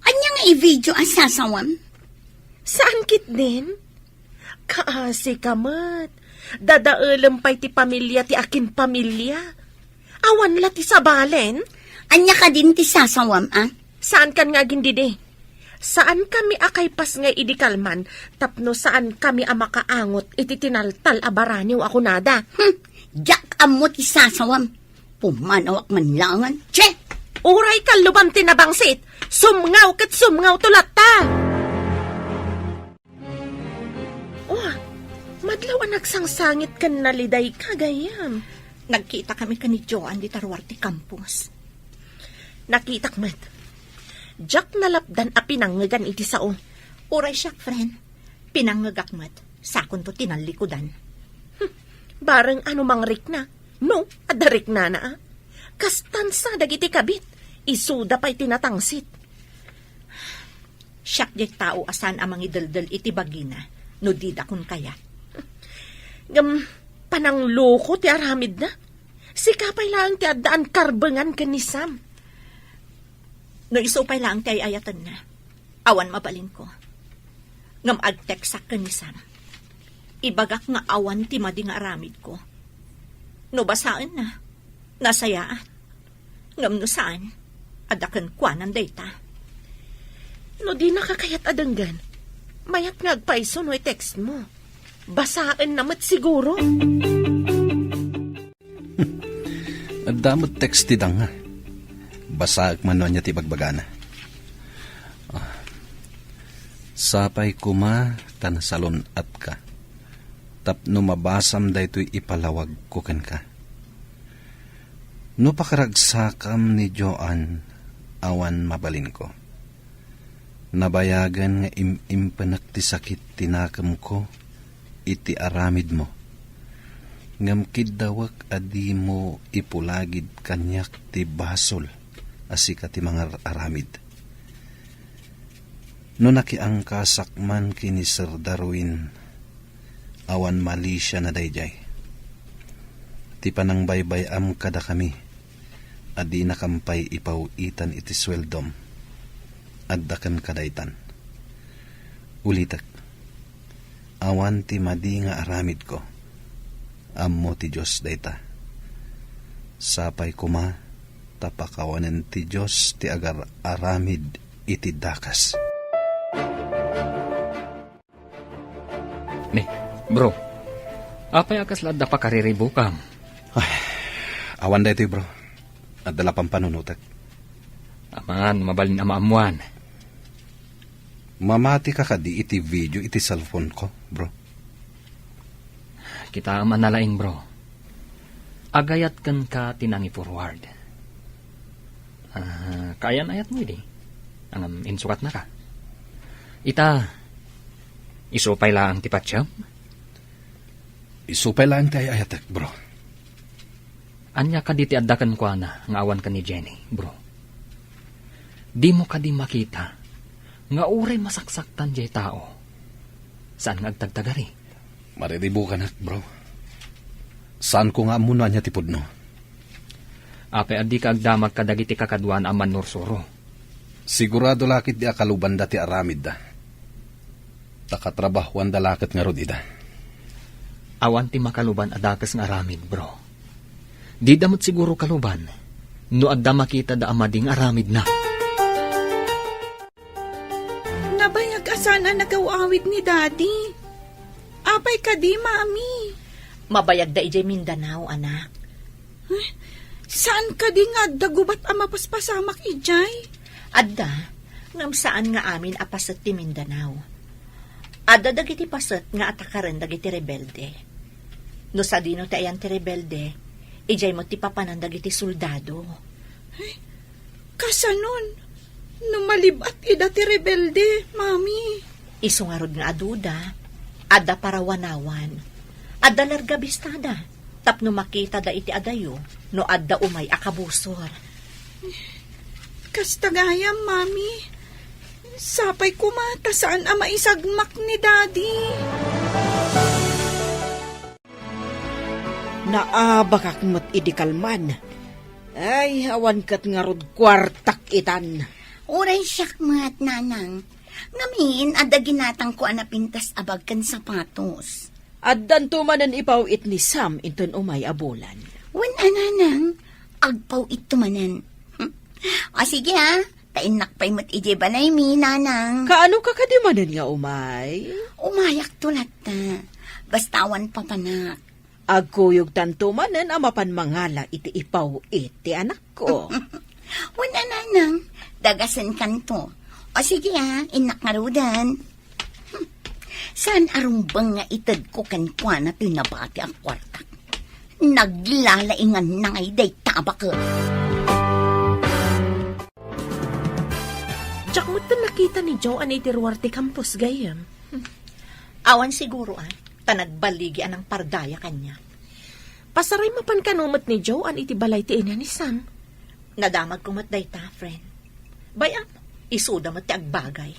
Anya nga i-video ang sasawam? Saan kit din? Kaasi ka mat. Dadaulam pa'y ti pamilya ti akin pamilya. Awan la ti sabalen. Anya ka din ti sasawam, Saan kan nga gindide? Saan kami akay pas nga idikalman, tapno saan kami amakaangot iti tinaltal abaraniw ako nada. Jak amot ti sasawam. Pumanawak man langan. Che! Uray kaluban tinabangsit. Sumngaw kat sumngaw tulata. Madlaw ang nagsangsangit kan naliday kagayam. Nagkita kami ka ni Joan di Tarwar ti Campos. Nakitak mat. Jack nalapdan a pinangagan iti sao. Uray siya, friend. Pinangagak mat. Sakon to tinalikudan. Bareng ano mang rik na. No, adarik na. Kastansa dagiti Kabit. Isuda pa'y tinatangsit. Siyak di tao asan amang idaldal iti bagina. No di dakon kaya. Panangloko ti aramid na. Sikapay lang ti addaan karbengan ken ni Sam. No isupay lang ti ayatan na. Awan mabalin ko. Ngam agteksak ken ni Sam. Ibagak nga awan ti madi nga aramid ko. No basaan na. Nasayaan. Ngam no saan. Adakan kwanan dayta. No di nakakayat adanggan. Mayat nga agpaiso no text mo. Basaan namat siguro. Damot text ti danga. Basaak man niya ti bagbagana. Sapay kuma tan salon at ka. Tapno mabasam daytoy ipalawag ko ken ka. No pakaragsakam ni Joan awan mabalin ko. Nabayagan nga impanak ti sakit tinakam ko iti aramid mo. Ngam kidawak adi mo ipulagid kanyak ti basol asika ti mga aramid. No nakiangkasak man kini Sir Darwin, awan mali siya na dayjay. Ti panang baybay am kada kami, adi nakampay ipawitan iti sweldom, addakan kadaytan. Ulitak, awan ti madi nga aramid ko, ammo ti Diyos dayta. Sapay kuma, tapakawanan ti Diyos ti agar aramid iti dakas. Bro, apay akas ladda pa kariribukam. Awan daytoy bro, at dala pang panunutak. Aman, mabalin amaamuan. Mamati ka kadi iti video iti cellphone ko, bro. Kita manalaing bro. Agayat kan ka tinangi forward. Kaayan ayat mo, di. Ang insukat na ka. Ita, isupay lang ti patsyam. Isupay lang tayo ayatek, bro. Anya ka di ti addakan ko na, nga awan ka ni Jenny, bro. Di mo ka di makita, nga uray masaksaktan jay tao. Saan nga agtagtagari? Mariribo ka na, bro. Saan ko nga muna niya tipod, no? Ape adi ka agdamag ka dagiti kakadwan aman nursuro. Sigurado lakit di akaluban dati aramid da. Takatrabahuan da lakit nga rodida. Awan ti makaluban adakas nga aramid, bro. Di damot siguro kaluban, no adda makita da amading aramid na. Nabayag asana nagawawid ni Daddy. Apay ka di, Mami. Mabayag da ijay Mindanao, anak. Saan ka di nga dagubat ang mapaspasamak ijay? Adda, ngam saan nga amin apasat ti Mindanao. Adda dagiti pasat nga atakaran dagiti rebelde. No sa dino ti ayan ti rebelde, ijay mo ti papanan dagiti soldado. Kasanon? Numalibat ida ti rebelde, Mami. Isungarod nga aduda, adda parawanawan, adda largabistada, tapno makita da iti adayo, no adda umay akabusor. Kastagayam, Mami. Sapay kumata saan ang maisagmak ni Daddy. Naabakak mo't idikalman. Ay, awan kat nga rod kwartak itan. Uray syakmat, nanang. Ngamin, ada ginatang ko anapintas abag kan sapatos. Addan tumanan ipaw it ni Sam inton umay abulan. Wan ananang, agpaw itumanan. O sige ha, tainak pa'y mat ije balay mi, nanang. Kaano ka kadimanan nga umay? Umayak tulat ta. Bastawan pa panak. Agkuyog tantumanan amapan mangala iti ipaw iti anak ko. Wan ananang, dagasan kanto. O sige ha, inak ngarudan. Saan arumbang nga itad ko kankwa na pinabati ang kwartak? Naglalaingan na ngay day tabak. Jack mo ito nakita ni Joan ay Tiruarte Campos gayam. Awan siguro tanagbaligi anang pardaya kanya. Pasaray mapan kanumat ni Joan iti balay ti ina ni Sam. Nadamag kumat day ta, friend. Bayam, isuda mo ti agbagay.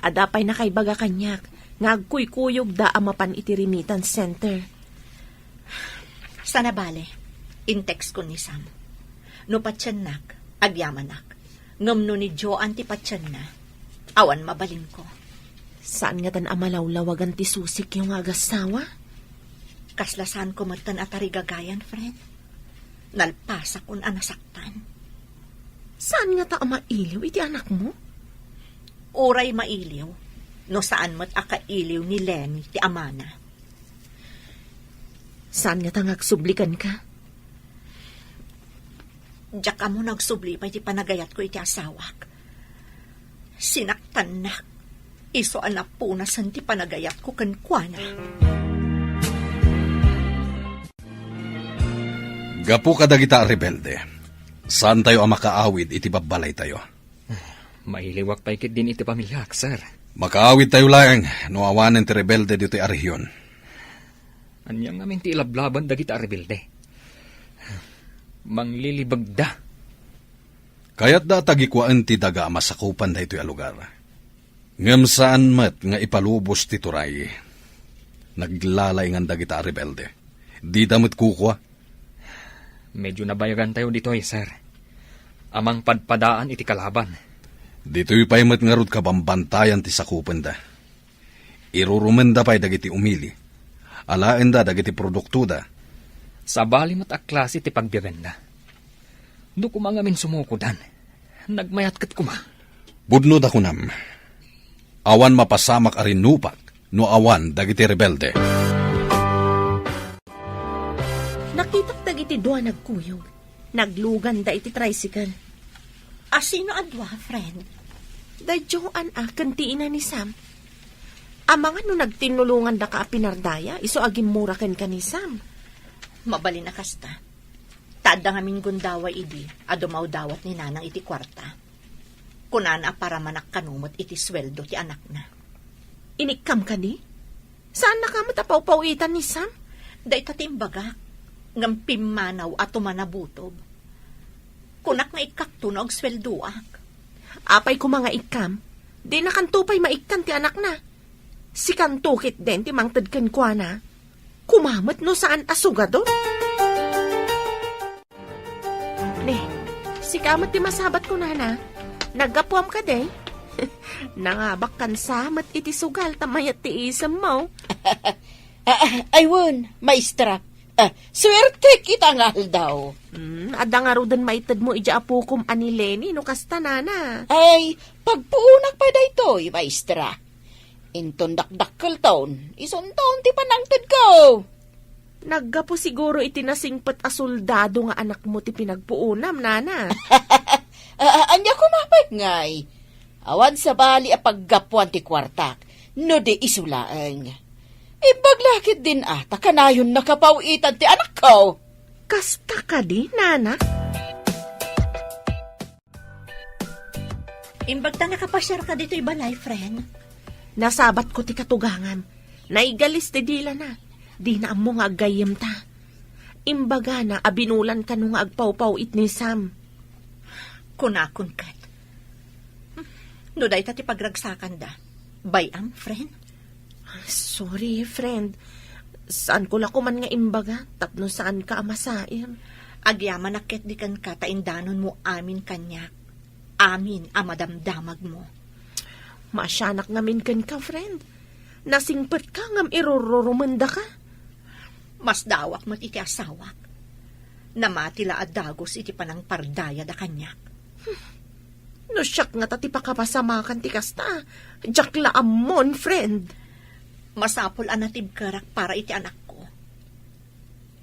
Adapay na kay baga kanyak, ngagkuy-kuyog da amapan iti remittance center. Sana bale, in-text ko ni Sam. No patsanak, agyamanak. Ngamno ni Joan ti patsan na, awan mabalin ko. Saan nga tan amalawlawagan ti susik yung agasawa? Kaslasan ko matan atarigagayan, friend. Nalpasak un anasaktan. Saan nga ta amailiw iti anak mo? Uray mailiw, no saan mat akailiw ni Lenny ti amana. Saan nga ta ngagsublikan ka? Diyak mo nagsubli pa iti panagayat ko iti asawak. Sinaktan na. Iso anak punasan ti panagayat ko kankwana. Gapu ka dagita rebelde. Saan tayo ang makaawid iti babalay tayo? Mailiwak pa ikit din iti pamilyak, sir. Makaawid tayo lang, no awanan ti rebelde dito ay arehyon. Anyang namin ti ilablaban dagita rebelde. Manglilibag da. Kaya't da tagikwaan ti daga masakupan da ito yung lugar. Ngam saan mat nga ipalubos ti turay. Naglalay nga dagita rebelde. Di damit kukwa. Medyo nabayagan tayo dito sir. Amang padpadaan iti kalaban. Dito'y pa'y mat nga rod kabambantayan ti sakupan da. Irurumen da pa'y dagiti umili. Alaen da dagiti produkto da. Sa bali mo't aklase ti pagbibenda. Do kumangamin sumukudan. Nagmayat kat kuma. Budno da kunam. Awan mapasamak arin nupak, no awan dagiti rebelde. Nakitak dagiti dua nagkuyog. Naglugan da iti tricycle. Asino adwa, friend? Da Joan kantiin na ni Sam. Amangan no nagtinulungan da ka pinardaya, iso agim muraken ka ni Sam. Mabalin na kasta. Tada nga min gundaway idi, adumaw dawat ni nanang iti kwarta. Kunana para manak kanumot iti sweldo ti anak na. Inikam ka di? Saan na ka matapaw-pawitan ni Sam? Day tatimbaga, ngam pimanaw at tumanabutob. Kunak nga ikaktunog sweldoak. Apay ko mga ikam, di na kantupay maikkan ti anak na. Si kantukit din ti mangtad kan kwa na. Kumamat no saan asugado? Ne, si kamat ti masabat ko na. Naggapuam ka de. Nangabak kan samat iti sugal tamayat ti isam mo. Aywan, maestra. Swerte kita nga daw. Ada nga rudan maitad mo ija apukom ani Lenny no kasta nana. Ay, pagpuunak pa daytoy, maestra. Inton dakdakkel taon, ison taon ti panangtod ko. Naggapo siguro iti nasingpet a soldado nga anak mo ti pinagpuunam, nana. Anya kumapay ngay. Awan sa bali a paggapuan ti kwartak, no di isulaeng. Ibaglakit din ata kanayon nakapawitan ti anak ko. Kasta ka di, nana? Imbagta nakapasyar ka dito'y balay, friend. Nasabat ko ti katugangan. Naigalis ti dila na. Di na mo nga gayem ta. Imbaga na abinulan ka nung agpaw-paw it ni Sam. Kunakon kat. No day ti pagragsakan da. Bayam, friend? Sorry, friend. Saan ko lako man nga imbaga? Tapno saan ka amasaim? Agyaman nakit di kan kataindanon mo amin kanyak. Amin amadamdamag mo. Masyanak ngamin kan ka, friend. Nasingpet ka ngam irororomanda ka. Mas dawak mo't iti asawak. Namatila at dagos iti panang pardaya da kanyak. No siyak nga tati pakapasamakan ti kasta. Jakla amon, friend. Masapol anatib karak para iti anak ko.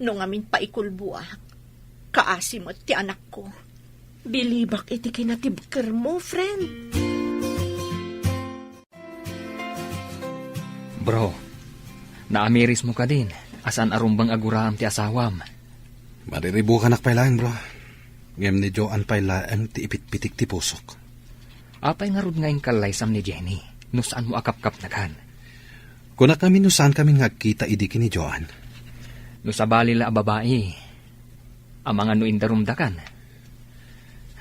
Nung amin paikulbuak, kaasimot ti anak ko. Bilibak iti kinatibker mo, friend. Bro, naamiris mo ka din. Asan arumbang aguraam ti asawam? Mariribu ka nakpailain, bro. Ngem ni Joan pailain ti ipitpitik ti pusok. Apay nga rod ngayong kalaysam ni Jenny. No saan mo akap-kap nagan? Kuna kami no saan kami ngagkita idiki ni Joan. No sa bali la babae. Amang ano indarumdakan.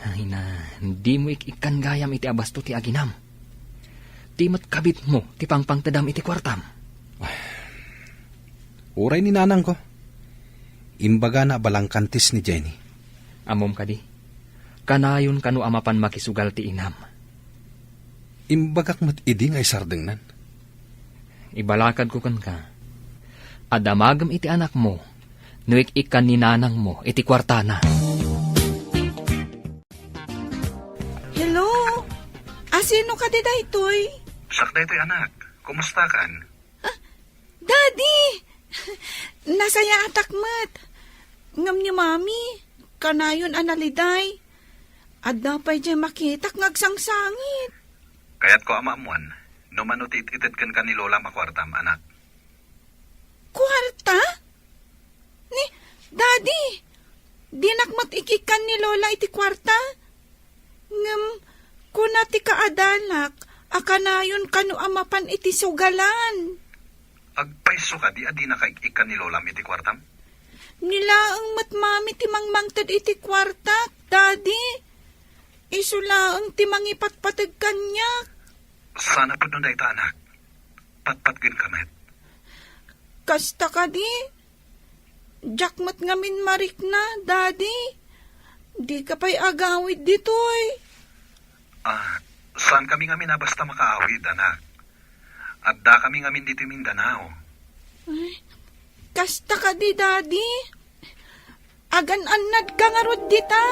Ay na, hindi mo ikan gayam iti abasto ti aginam. Di mat kabit mo ti pangpangtadam iti kwartam. Uray ni nanang ko. Imbaga na balangkantis ni Jenny. Amom ka di. Kanayon kanu amapan makisugal ti inam. Imbagak mat iding ay sardengnan. Ibalakad ko kan ka. Adamagam iti anak mo. Nuik ikan ni nanang mo iti kwartana. Hello? Asino ka di daytoy? Sakda ito'y anak. Kumusta kan? Daddy! Nasaya atakmat. Ngam ni mami, kanayon analiday. Adda pa'y dyan makitak ngagsangsangit. Kaya't ko amaamuan, no manutit-itit kan ni Lola makwartam, anak. Kwarta? Ni, Daddy, dinakmat ikikan ni Lola iti kwarta? Ngam, kunati kaadanak, akanayon kanu amapan iti sugalan. Agpaiso ka di adi na kaikikan ni Lola iti kwartam? Nila ang matmami timang mangtad iti kwarta, Daddy. Isula ang timang ipatpatag kanyak. Sana po nun dahi ta, anak. Patpatgin kamet. Kasta ka di? Jakmat ngamin marik na, Daddy. Di ka pa'y agawid ditoy. Saan kami ngamin na basta makaawid, anak? At da kami ngamin dito Mindanao. Ay, kasta ka di, Daddy. Agan-anad ka nga rod dita.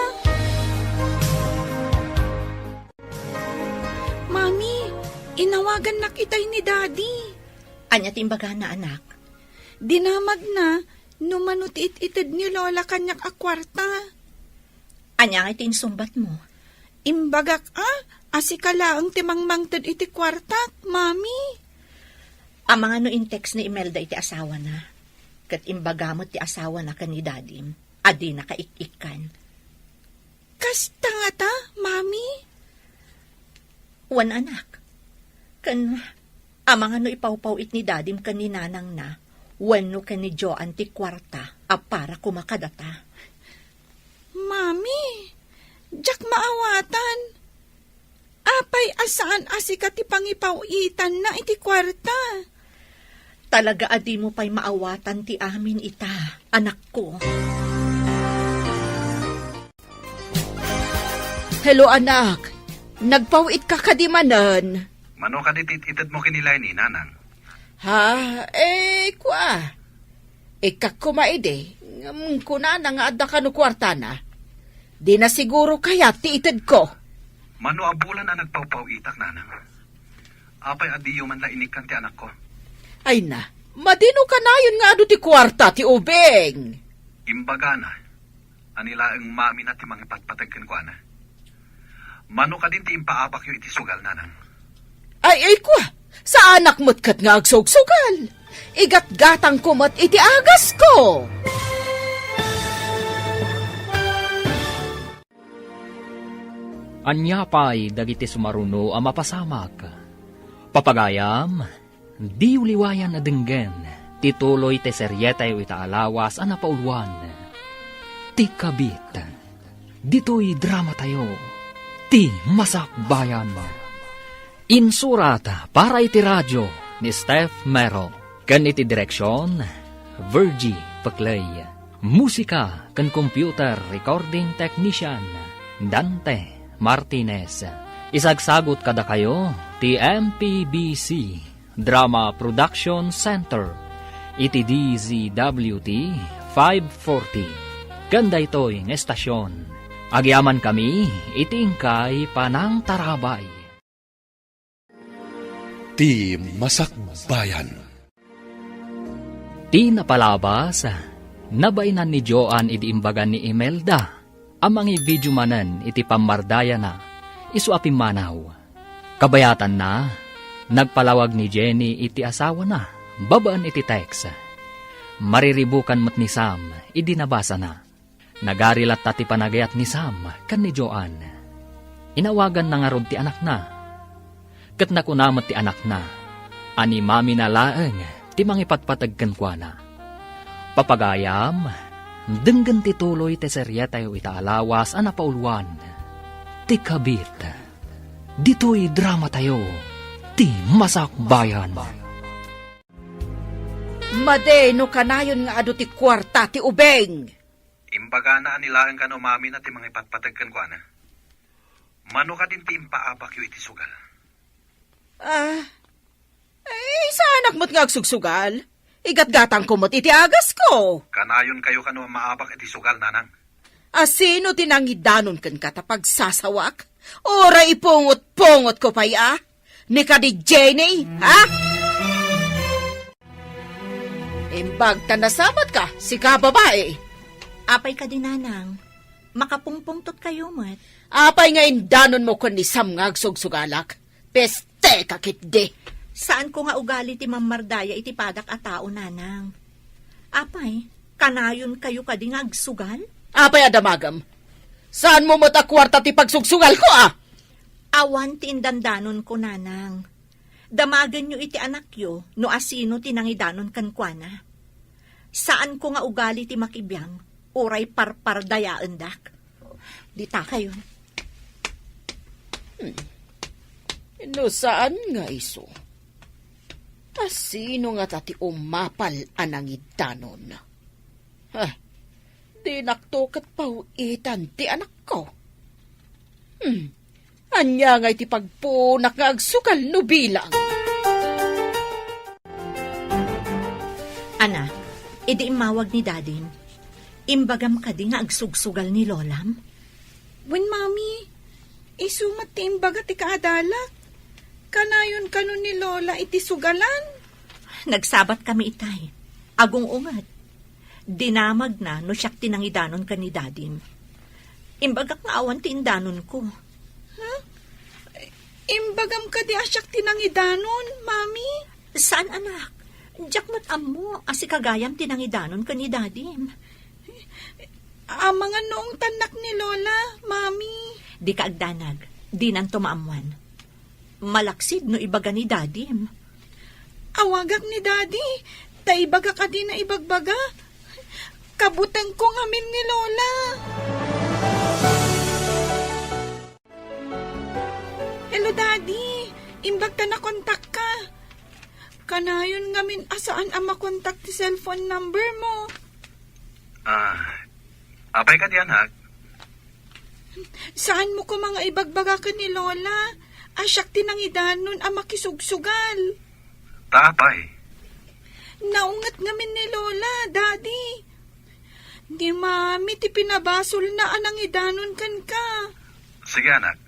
Mami, inawagan na kitay ni Daddy. Anya timbaga na anak. Dinamag na, numanutit-itid ni Lola kanyak akwarta. Anya nga itinsumbat mo. Imbagak asikala ang timangmangtad iti kwartak, Mami. Ang mga no in text ni Imelda iti asawa na. Kat imbagamot ti asawa na ka ni Dadim. adi nakaikikan. Kasta nga ta, Mami? Wan anak, kan amang ano ipawpaw it ni dadim kan ni nanang na, wano kan ni Joan ti kwarta, para kumakadata. Mami, jak maawatan. Apay asaan asika ti pangipawitan na iti kwarta. Talaga adi mo pa'y maawatan ti amin ita, anak ko. Hello anak, nagpawit ka kadimanan. Mano ka ditititid mo kinilay ni nanang? Ha? Kwa? Kakumaide, kuna na nga adda ka no kwarta na. Di na siguro kaya ti itid ko. Mano abulan na nagpawpaw-itak, nanang? Apay adiyo man la inikan ti anak ko. Ay na, madino ka na yun nga ado ti kwarta ti ubeng. Imbaga na, anila ang mami na ti mga patpatagkan ko, ana. Mano ka din ti impaapak iti sugal, nanang? Ay kwa, sa anak mo't kat nga agsugsugal. Igat-gatang kumat iti agas ko. Anya pa'y dagiti sumaruno ang mapasamak. Papagayam, di uliwayan na denggen, tituloy te seryetay o itaalawas ang napauluan. Ti kabit, dito'y drama tayo, ti masakbayan mo. Insurata para iti radyo ni Steph Mero, kan iti direksyon, Virgie Paclay. Musika kan computer recording technician, Dante Martinez. Isagsagot kada kayo, ti MPBC Drama Production Center, iti DZWT 540. Ganda ito'y ng estasyon. Agyaman kami, itingkay panang tarabay. Ti masakbayan. Ti napalabas, nabainan ni Joan iti imbagan ni Imelda, amang i-video manan iti pamardaya na, isu apimanaw. Kabayatan na, nagpalawag ni Jenny iti asawa na, babaan iti text. Mariribukan mat ni Sam, idinabasa na. Nagarilat tati panagayat ni Sam, kan ni Joan. Inawagan na nga rod ti anak na. Kat nakunamat ti anak na, ani mami na laeng, ti mangipatpatagkan kwa na. Papagayam, denggan ti tuloy ti seryetay o itaalawas ang napauluan. Ti kabit, dito'y drama tayo, ti masakbayan. Madeno kanayon nga ado ti kwarta ti ubeng. Imbaga na anilaan ka no mami na ti mga ipatpatagkan ko, ana. Mano ka din ti impaapak yu iti sugal. Sa anak mo't nga agsugsugal. Igat-gatang kumot iti agas ko. Kanayon kayo ka no maapak iti sugal, nanang. Sino tinangidanon kan katapag sasawak? Ora ipungot-pungot ko pa ya? Ni ka di Jenny, ha? Imbag tanasamat ka, si ka babae. Apay ka din, nanang. Makapungpungtot kayo, mat. Apay nga indanon mo kun ni Sam nga agsugsugalak. Peste kakitde. Saan ko nga ugali ti mamardaya iti padak a tao, nanang? Apay, kanayon kayo ka di nga agsugal? Apay adamagam. Saan mo mata kwarta ti pagsugsugal ko, Awan ti indandanon ko, nanang. Damagan nyo iti anak yo, no asino tinangidanon kan kuana. Saan ko nga ugali ti makibiyang, uray parpardayaan dak. Dita kayo. No saan nga iso? Sino nga tati umapal anangidanon? Di naktukat pauitan ti anak ko. Anya nga iti pagpunak nga agsukal no bilang. Ana, idi imawag ni dadim. Imbagam ka di nga agsugsugal ni Lolam. Wen, Mami, isumat ti imbaga ti kaadalak. Kanayon kanon ni Lola iti sugalan. Nagsabat kami itay. Agong ungat. Dinamag na no siyak tinangidanon ka ni dadim. Imbagak nga awan ti indanon ko. Imbagam ka di asyak tinangidanon, Mami. Saan, anak? Diyak mo't amo, asi kagayam tinangidanon ka ni dadim. Mga noong tanak ni Lola, Mami. Di ka agdanag, di nang tumaamuan. Malaksid no ibaga ni Daddy. Awagak ni Daddy, taibaga ka din na ibagbaga. Kabutang ko ngamin ni Lola. Hello, Daddy. Imbag ta na kontak ka. Kanayon ngamin asaan ang makontak ti cellphone number mo. Apay ka diyan, ha? Saan mo ko mga ibagbaga ka ni Lola? Asyak tinangidan nun ang makisugsugal. Taapay. Naungat ngamin ni Lola, Daddy. Di Mami, ti pinabasol na anang idanon kan ka. Sige, anak.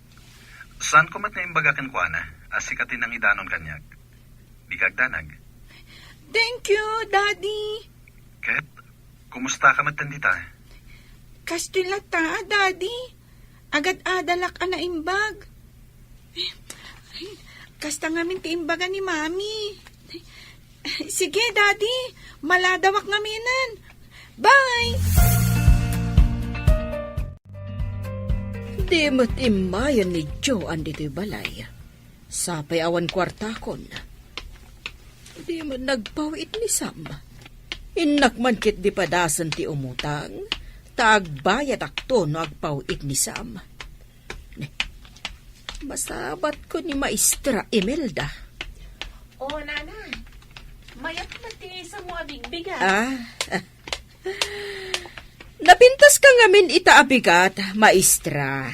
Saan ko mat na imbagakan ko, ana? Asikatin ang idanon kanyag. Di kagdanag. Thank you, Daddy. Ket, kumusta ka matandita? Kastilata, Daddy. Agad adalak ana imbag. Kasta ngamin ti imbaga ni Mami. Sige, Daddy. Maladawak ngaminan. Bye! Di mo't imayan ni Joan dito'y balay. Sapay awan kwartakon. Di mo nagpawit ni Sam. Inak man kit di padasan ti umutang. Taagbayad akto no agpawit ni Sam. Masabat ko ni Maestra Imelda. Oh, Nana. Mayat mati sa mo abigbigan. Napintas ka ngamin itaabigat, Maestra.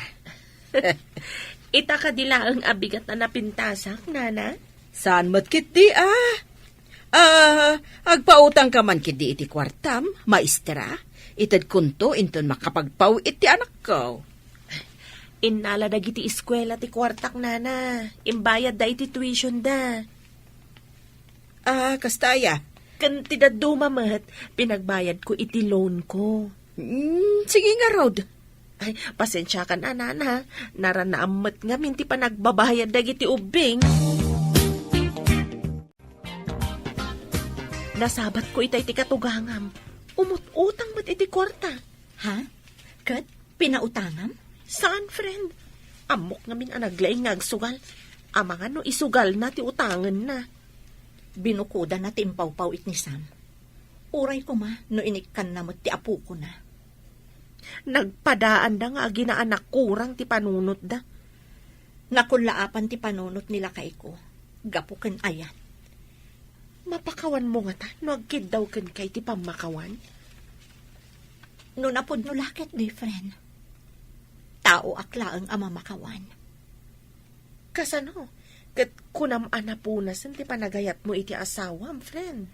Ita ka dila ang abigat na napintasak, Nana? Saan mo't kit di agpautang ka man kit di iti kwartam, Maestra. Itad kunto inton makapagpawit ti anak ko. Inala dagiti eskwela ti kwartak, Nana. Imbayad da iti tuition da. Kastaya. Kantidad dumamat, pinagbayad ko iti loan ko. Sige nga, Rod. Ay, pasensya ka na, Nana. Naranaamat nga minti pa nagbabayad dagiti ubing. Nasabat ko itay ti katugangam. Umut-utang mat iti kwarta. Ha? Kat, pinautangam? Saan, friend? Amok ngamin ang naglaing ngagsugal. Amang ano, isugal na ti utangan na. Binukuda na ti impaw-pawit ni Sam. Uray ko ma, no inikan na mo ti apo ko na. Nagpadaan da nga ginaanak kurang ti panunot da. Nakulaapan ti panunot nila kay ko. Gapuken ayat. Mapakawan mo nga ta, no agkid daw ken kay ti pamakawan. No napod no lakit, di friend. Tao aklaang amamakawan. Kasano? Kat kunam anapunasan ti panagayat mo iti asawam, friend.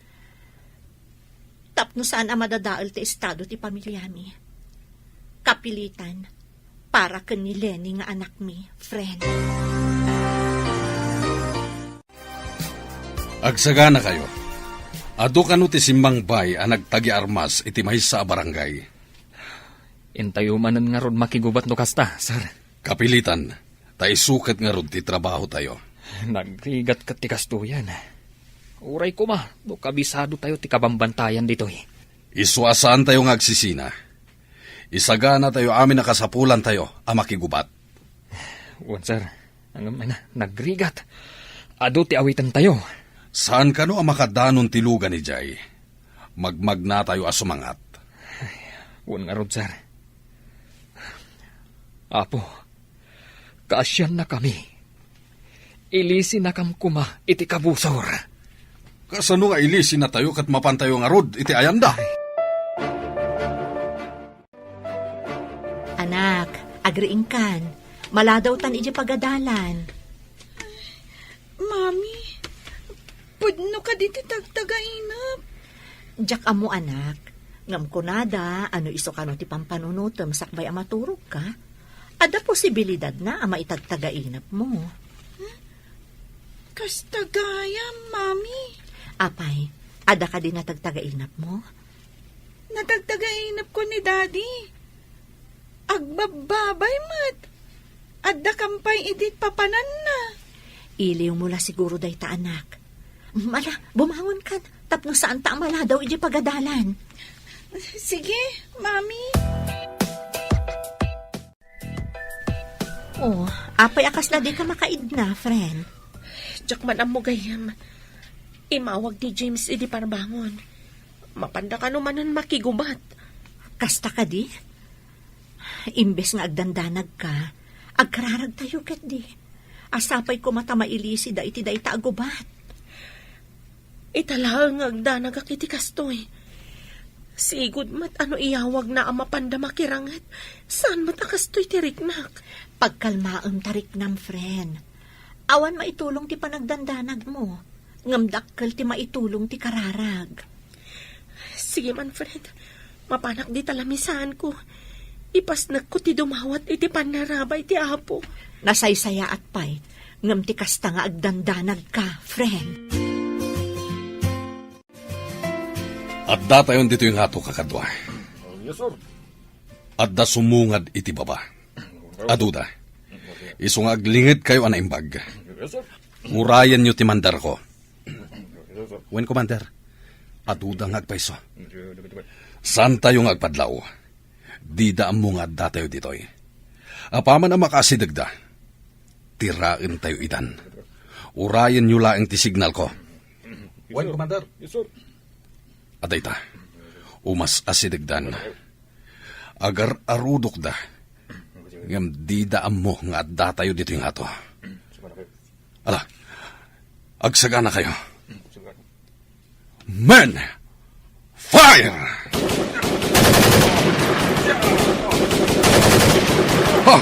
Tapno saan ang madadaal ti estado ti pamilyami. Kapilitan, para ken ni Lenny nga anak mi, friend. Agsagana kayo. Ado kanu ti simbang bay ang nagtagi armas iti mahisa a barangay. Intayumanan nga rod makigubat no kasta, sir. Kapilitan, tayo sukat nga rod ti trabaho tayo. Nagrigat ka ti kastuyan. Uray ko ma, do kabisado tayo ti kabambantayan dito eh. Iswasaan tayo nga agsisina. Isagana tayo amin na kasapulan tayo a makigubat. Wan sir, nagrigat. Ado ti awitan tayo. Saan kano ang makadanon ti lugan ni Jay? Magmag na tayo asumangat. Wan nga rod sir. Apo, kaasyan na kami. Ilisin na kam kuma iti kabusor. Kasano nga ilisin na tayo kat mapantayo nga rod iti ayanda? Anak, agriing kan. Maladaw tan iti pagadalan. Mami, pudno ka diti tagtagainap. Jak amo anak. Ngam kunada, ano iso kano ti pampanunutom sakbay amaturog ka. Ada posibilidad na ama itagtagainap mo. Kastagaya, Mami. Apay, ada ka din na tagtagainap mo? Natagtagainap ko ni Daddy. Agbababay mat. Adda kampay idit papanan na. Iliw mo la siguro day ta anak. Mala, bumangon ka. Tapno saan ta mala daw iti pagadalan. Sige, Mami. Oh, apay akas na di ka makaid na, friend. Jak man ang mo gayam. Imawag ni James idi parbangon. Mapanda ka naman makigubat. Kasta ka di? Imbes nga agdandanag ka, agkararag tayo ket di. Asapay ko mata mailisi da iti da itagubat. Italaang agdanag akiti kastoy. Sigud mat ano iyawag na ang mapanda makirangat. Saan mat akastoy tiriknak? Pagkalmaam tarik nam, friend. Awan maitulong ti panagdandanag mo. Ngamdakkel ti maitulong ti kararag. Sige man, friend. Mapanak di talamisan ko. Ipasnak ko ti dumawat iti panarabay ti apo. Nasaysaya at pay. Ngam ti kasta nga agdandanag ka, friend. At datayon dito yung hato kakadwa. Yes, sir. At da sumungad iti baba. Aduda. Isong aglingid kayo anaimbag. Yes, sir. Murayan nyo ti mandar ko. Yes, sir. Wen commander. Aduda nga agpaiso. Saan tayong agpadlaw? Di da mo nga datayo ditoy. Apaman ang makasidagda. Tirain tayo idan. Urayan nyo laeng ti signal ko. Wen commander. Yes, sir. At ita, umas asidagdan. Agar arudok da. Ngam di daan mo nga at datayo dito yung ato. Ala, agsaga na kayo. Men! Fire! Ha!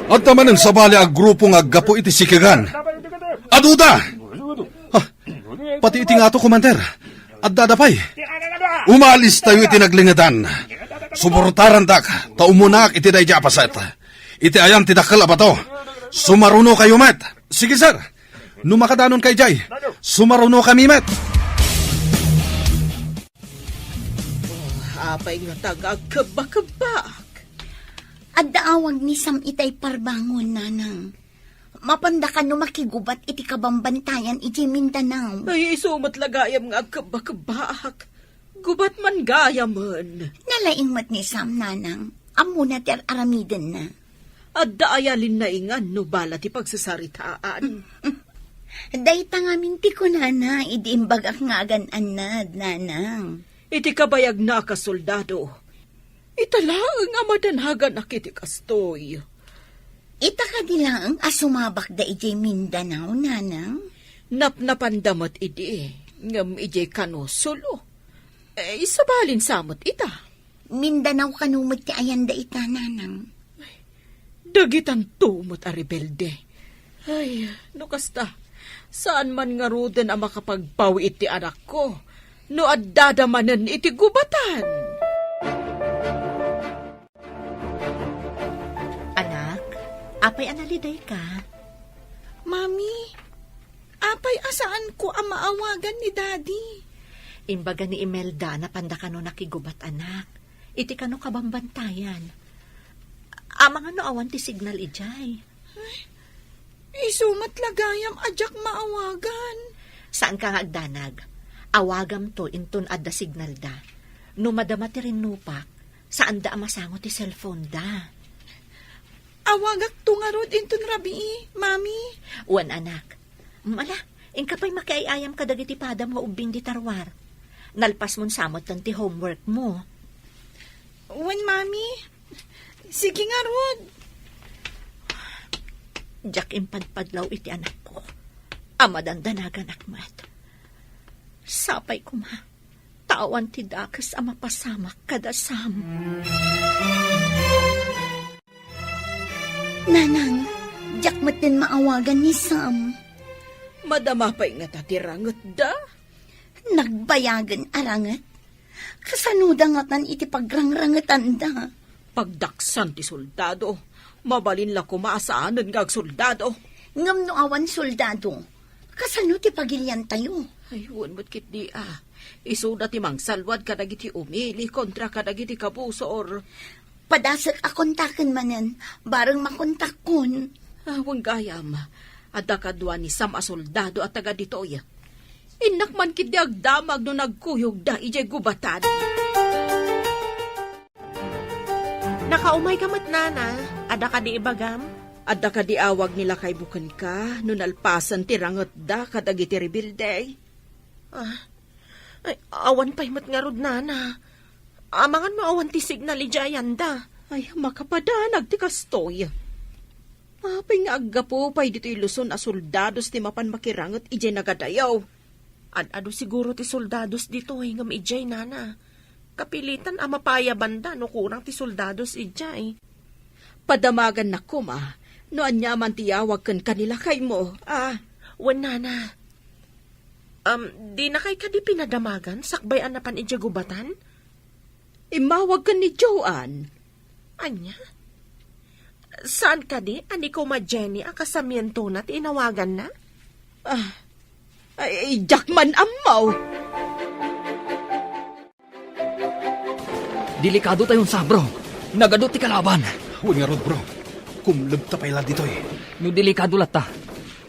At naman ang sabali ag grupong aggapo iti sikigan. Aduda! Ha! Pati iti nga to, commander. At dadapay. Umalis tayo iti naglingatan. Suportaran dak. Taumunak iti day japaset. Iti ayam ti dakkel abato. Sumaruno kayo, met. Sige, sir. Numakadanon kay Jay. Sumaruno kami, met. Apay nga tagagkabakabak. At daawag ni Sam itay parbangon, nanang. Mapanda ka no makigubat iti kabambantayan iti Mindanao. Ay, isumat lagayam nga agkabakabak. Gubat man gayaman. Nalaing mat ni Sam, nanang. Amo na ti aramiden na. At daayalin na ingan no bala ti pagsasaritaan. Dayta nga minti ko, nana. Idiimbag ak nga agan-anad, nanang. Iti kabayag na kasoldado. Italaang amadanhagan akiti kastoy. Ita ka dilang asumabak da iti Mindanao, nanang. Napnapandamat idi. Ngam iti kanosulo. Isabalin samot ita. Mindanao kanumot ti ayan da ita, nanang. Dagitan tumot a rebelde. Ay, no kasta. Saan man nga ruden ang makapagpawi iti anak ko? No addadamanan iti gubatan. Anak, apay analiday ka? Mami, apay asaan ko ang maawagan ni Daddy? Imbaga ni Imelda na panda ka no nakigubat, anak. Iti ka no kabambantayan. Amang ano awan ti signal ijay. Isumat lagayam ajak maawagan. Saan ka nga agdanag? Awagam to inton adda signal da. No madama ti rinupak, saan da amasango ti cellphone da. Awagak tungarod inton rabi, Mami. Wan anak. Mala, ingkapay makiayayam ka dagiti padam nga ubing di tarwar. Nalpas mon samot ng ti homework mo. Wan, Mami. Sige nga, Rod. Jack impadpadlaw iti anak ko. Amadandanagan akmat. Sapay ko ma. Tawan ti dakas ama pasamak kadasam. Nanang, Jack mat din maawagan ni Sam. Madama pa'y nga tatirangot da. Nagbayagan arangat. Kasanuda nga tan iti pagrangrangatan da. Pagdaksan ti soldado. Mabalin la kumaasaanan nga soldado. Ngam no awan soldado. Kasano ti pagilyan tayo? Ay, huwag mo't kit di Isuda ti mang salwad kadagiti umili kontra kadagiti kabusor. Padasak akontaken manen, bareng makontak kun. Huwag gayam. Adda kadwa ni Sam a soldado at taga ditoy. Inak man kit di agdamag no nagkuyog da ijay gubatan. Nakaumay ka mat, nana. Ada ka di ibagam? Adda ka diawag nila kay bukan ka, no nalpasan ti rangot da kadag iti rebilday. Ay, awan pa'y matngarod nana. Amangan mo awan ti signal ijayanda. Ay, makapadanag ti kastoy. Apay nga aggapo pa'y dito iluson a soldados ti mapan makirangot ijay nagadayaw. Ado siguro ti soldados dito ay ngam ijay nana. Kapilitan a mapaya banda no kurang ti soldados ijay. Padamagan na kuma, no anya man tiyawag kan kanila kay mo. Wan nana. Di na kay kadi pinadamagan sakbay anapan ijay gubatan? Imawag kan ni Joan. Anya? Saan ka di? Ani ko ma Jenny ang kasamiento na tinawagan na? Ay, Jackman amaw. Delikado tayong sabro. Nagadot ti kalaban. Huwag nga rod, bro. Kumlub ta pala dito eh. No delikado lata.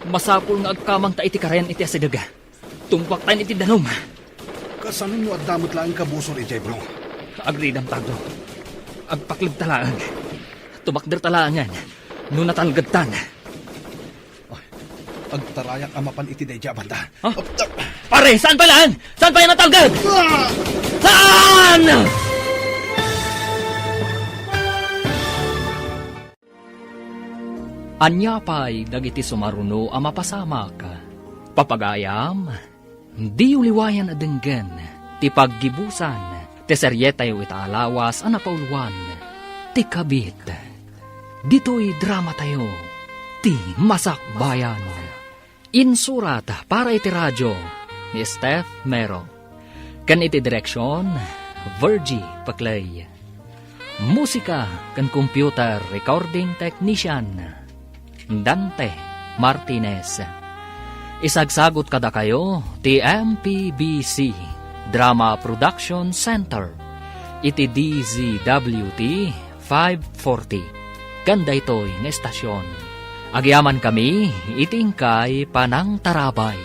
Masapul nga agkamang ta iti karen iti asidaga. Tumpak tayo iti danom. Kasanon mo at damot lang kabusor ijay, bro. Agridam tagdo. Agpaklib talaan. Tumakder talaangan. No natalgagtan. Agtarayak amapan iti dayja banda. Huh? Pare, saan pa lang? Saan pa yan natalgag? Saan? Anya pa'y dagiti sumaruno ang mapasamak. Papagayam, di uliwayan adenggan, ti paggibusan, ti seryetayo itaalawas ang napauluan, ti kabit. Dito'y drama tayo, ti masakbayan. Insurat para iti radyo ni Steph Mero. Kan iti direksyon, Virgie Paclay. Musika kan computer recording technician, Dante Martinez. Isagsagot kada kayo ti MPBC Drama Production Center. Iti DZWT 540. Ganda ito'y na estasyon. Agyaman kami, itingkay panang tarabay.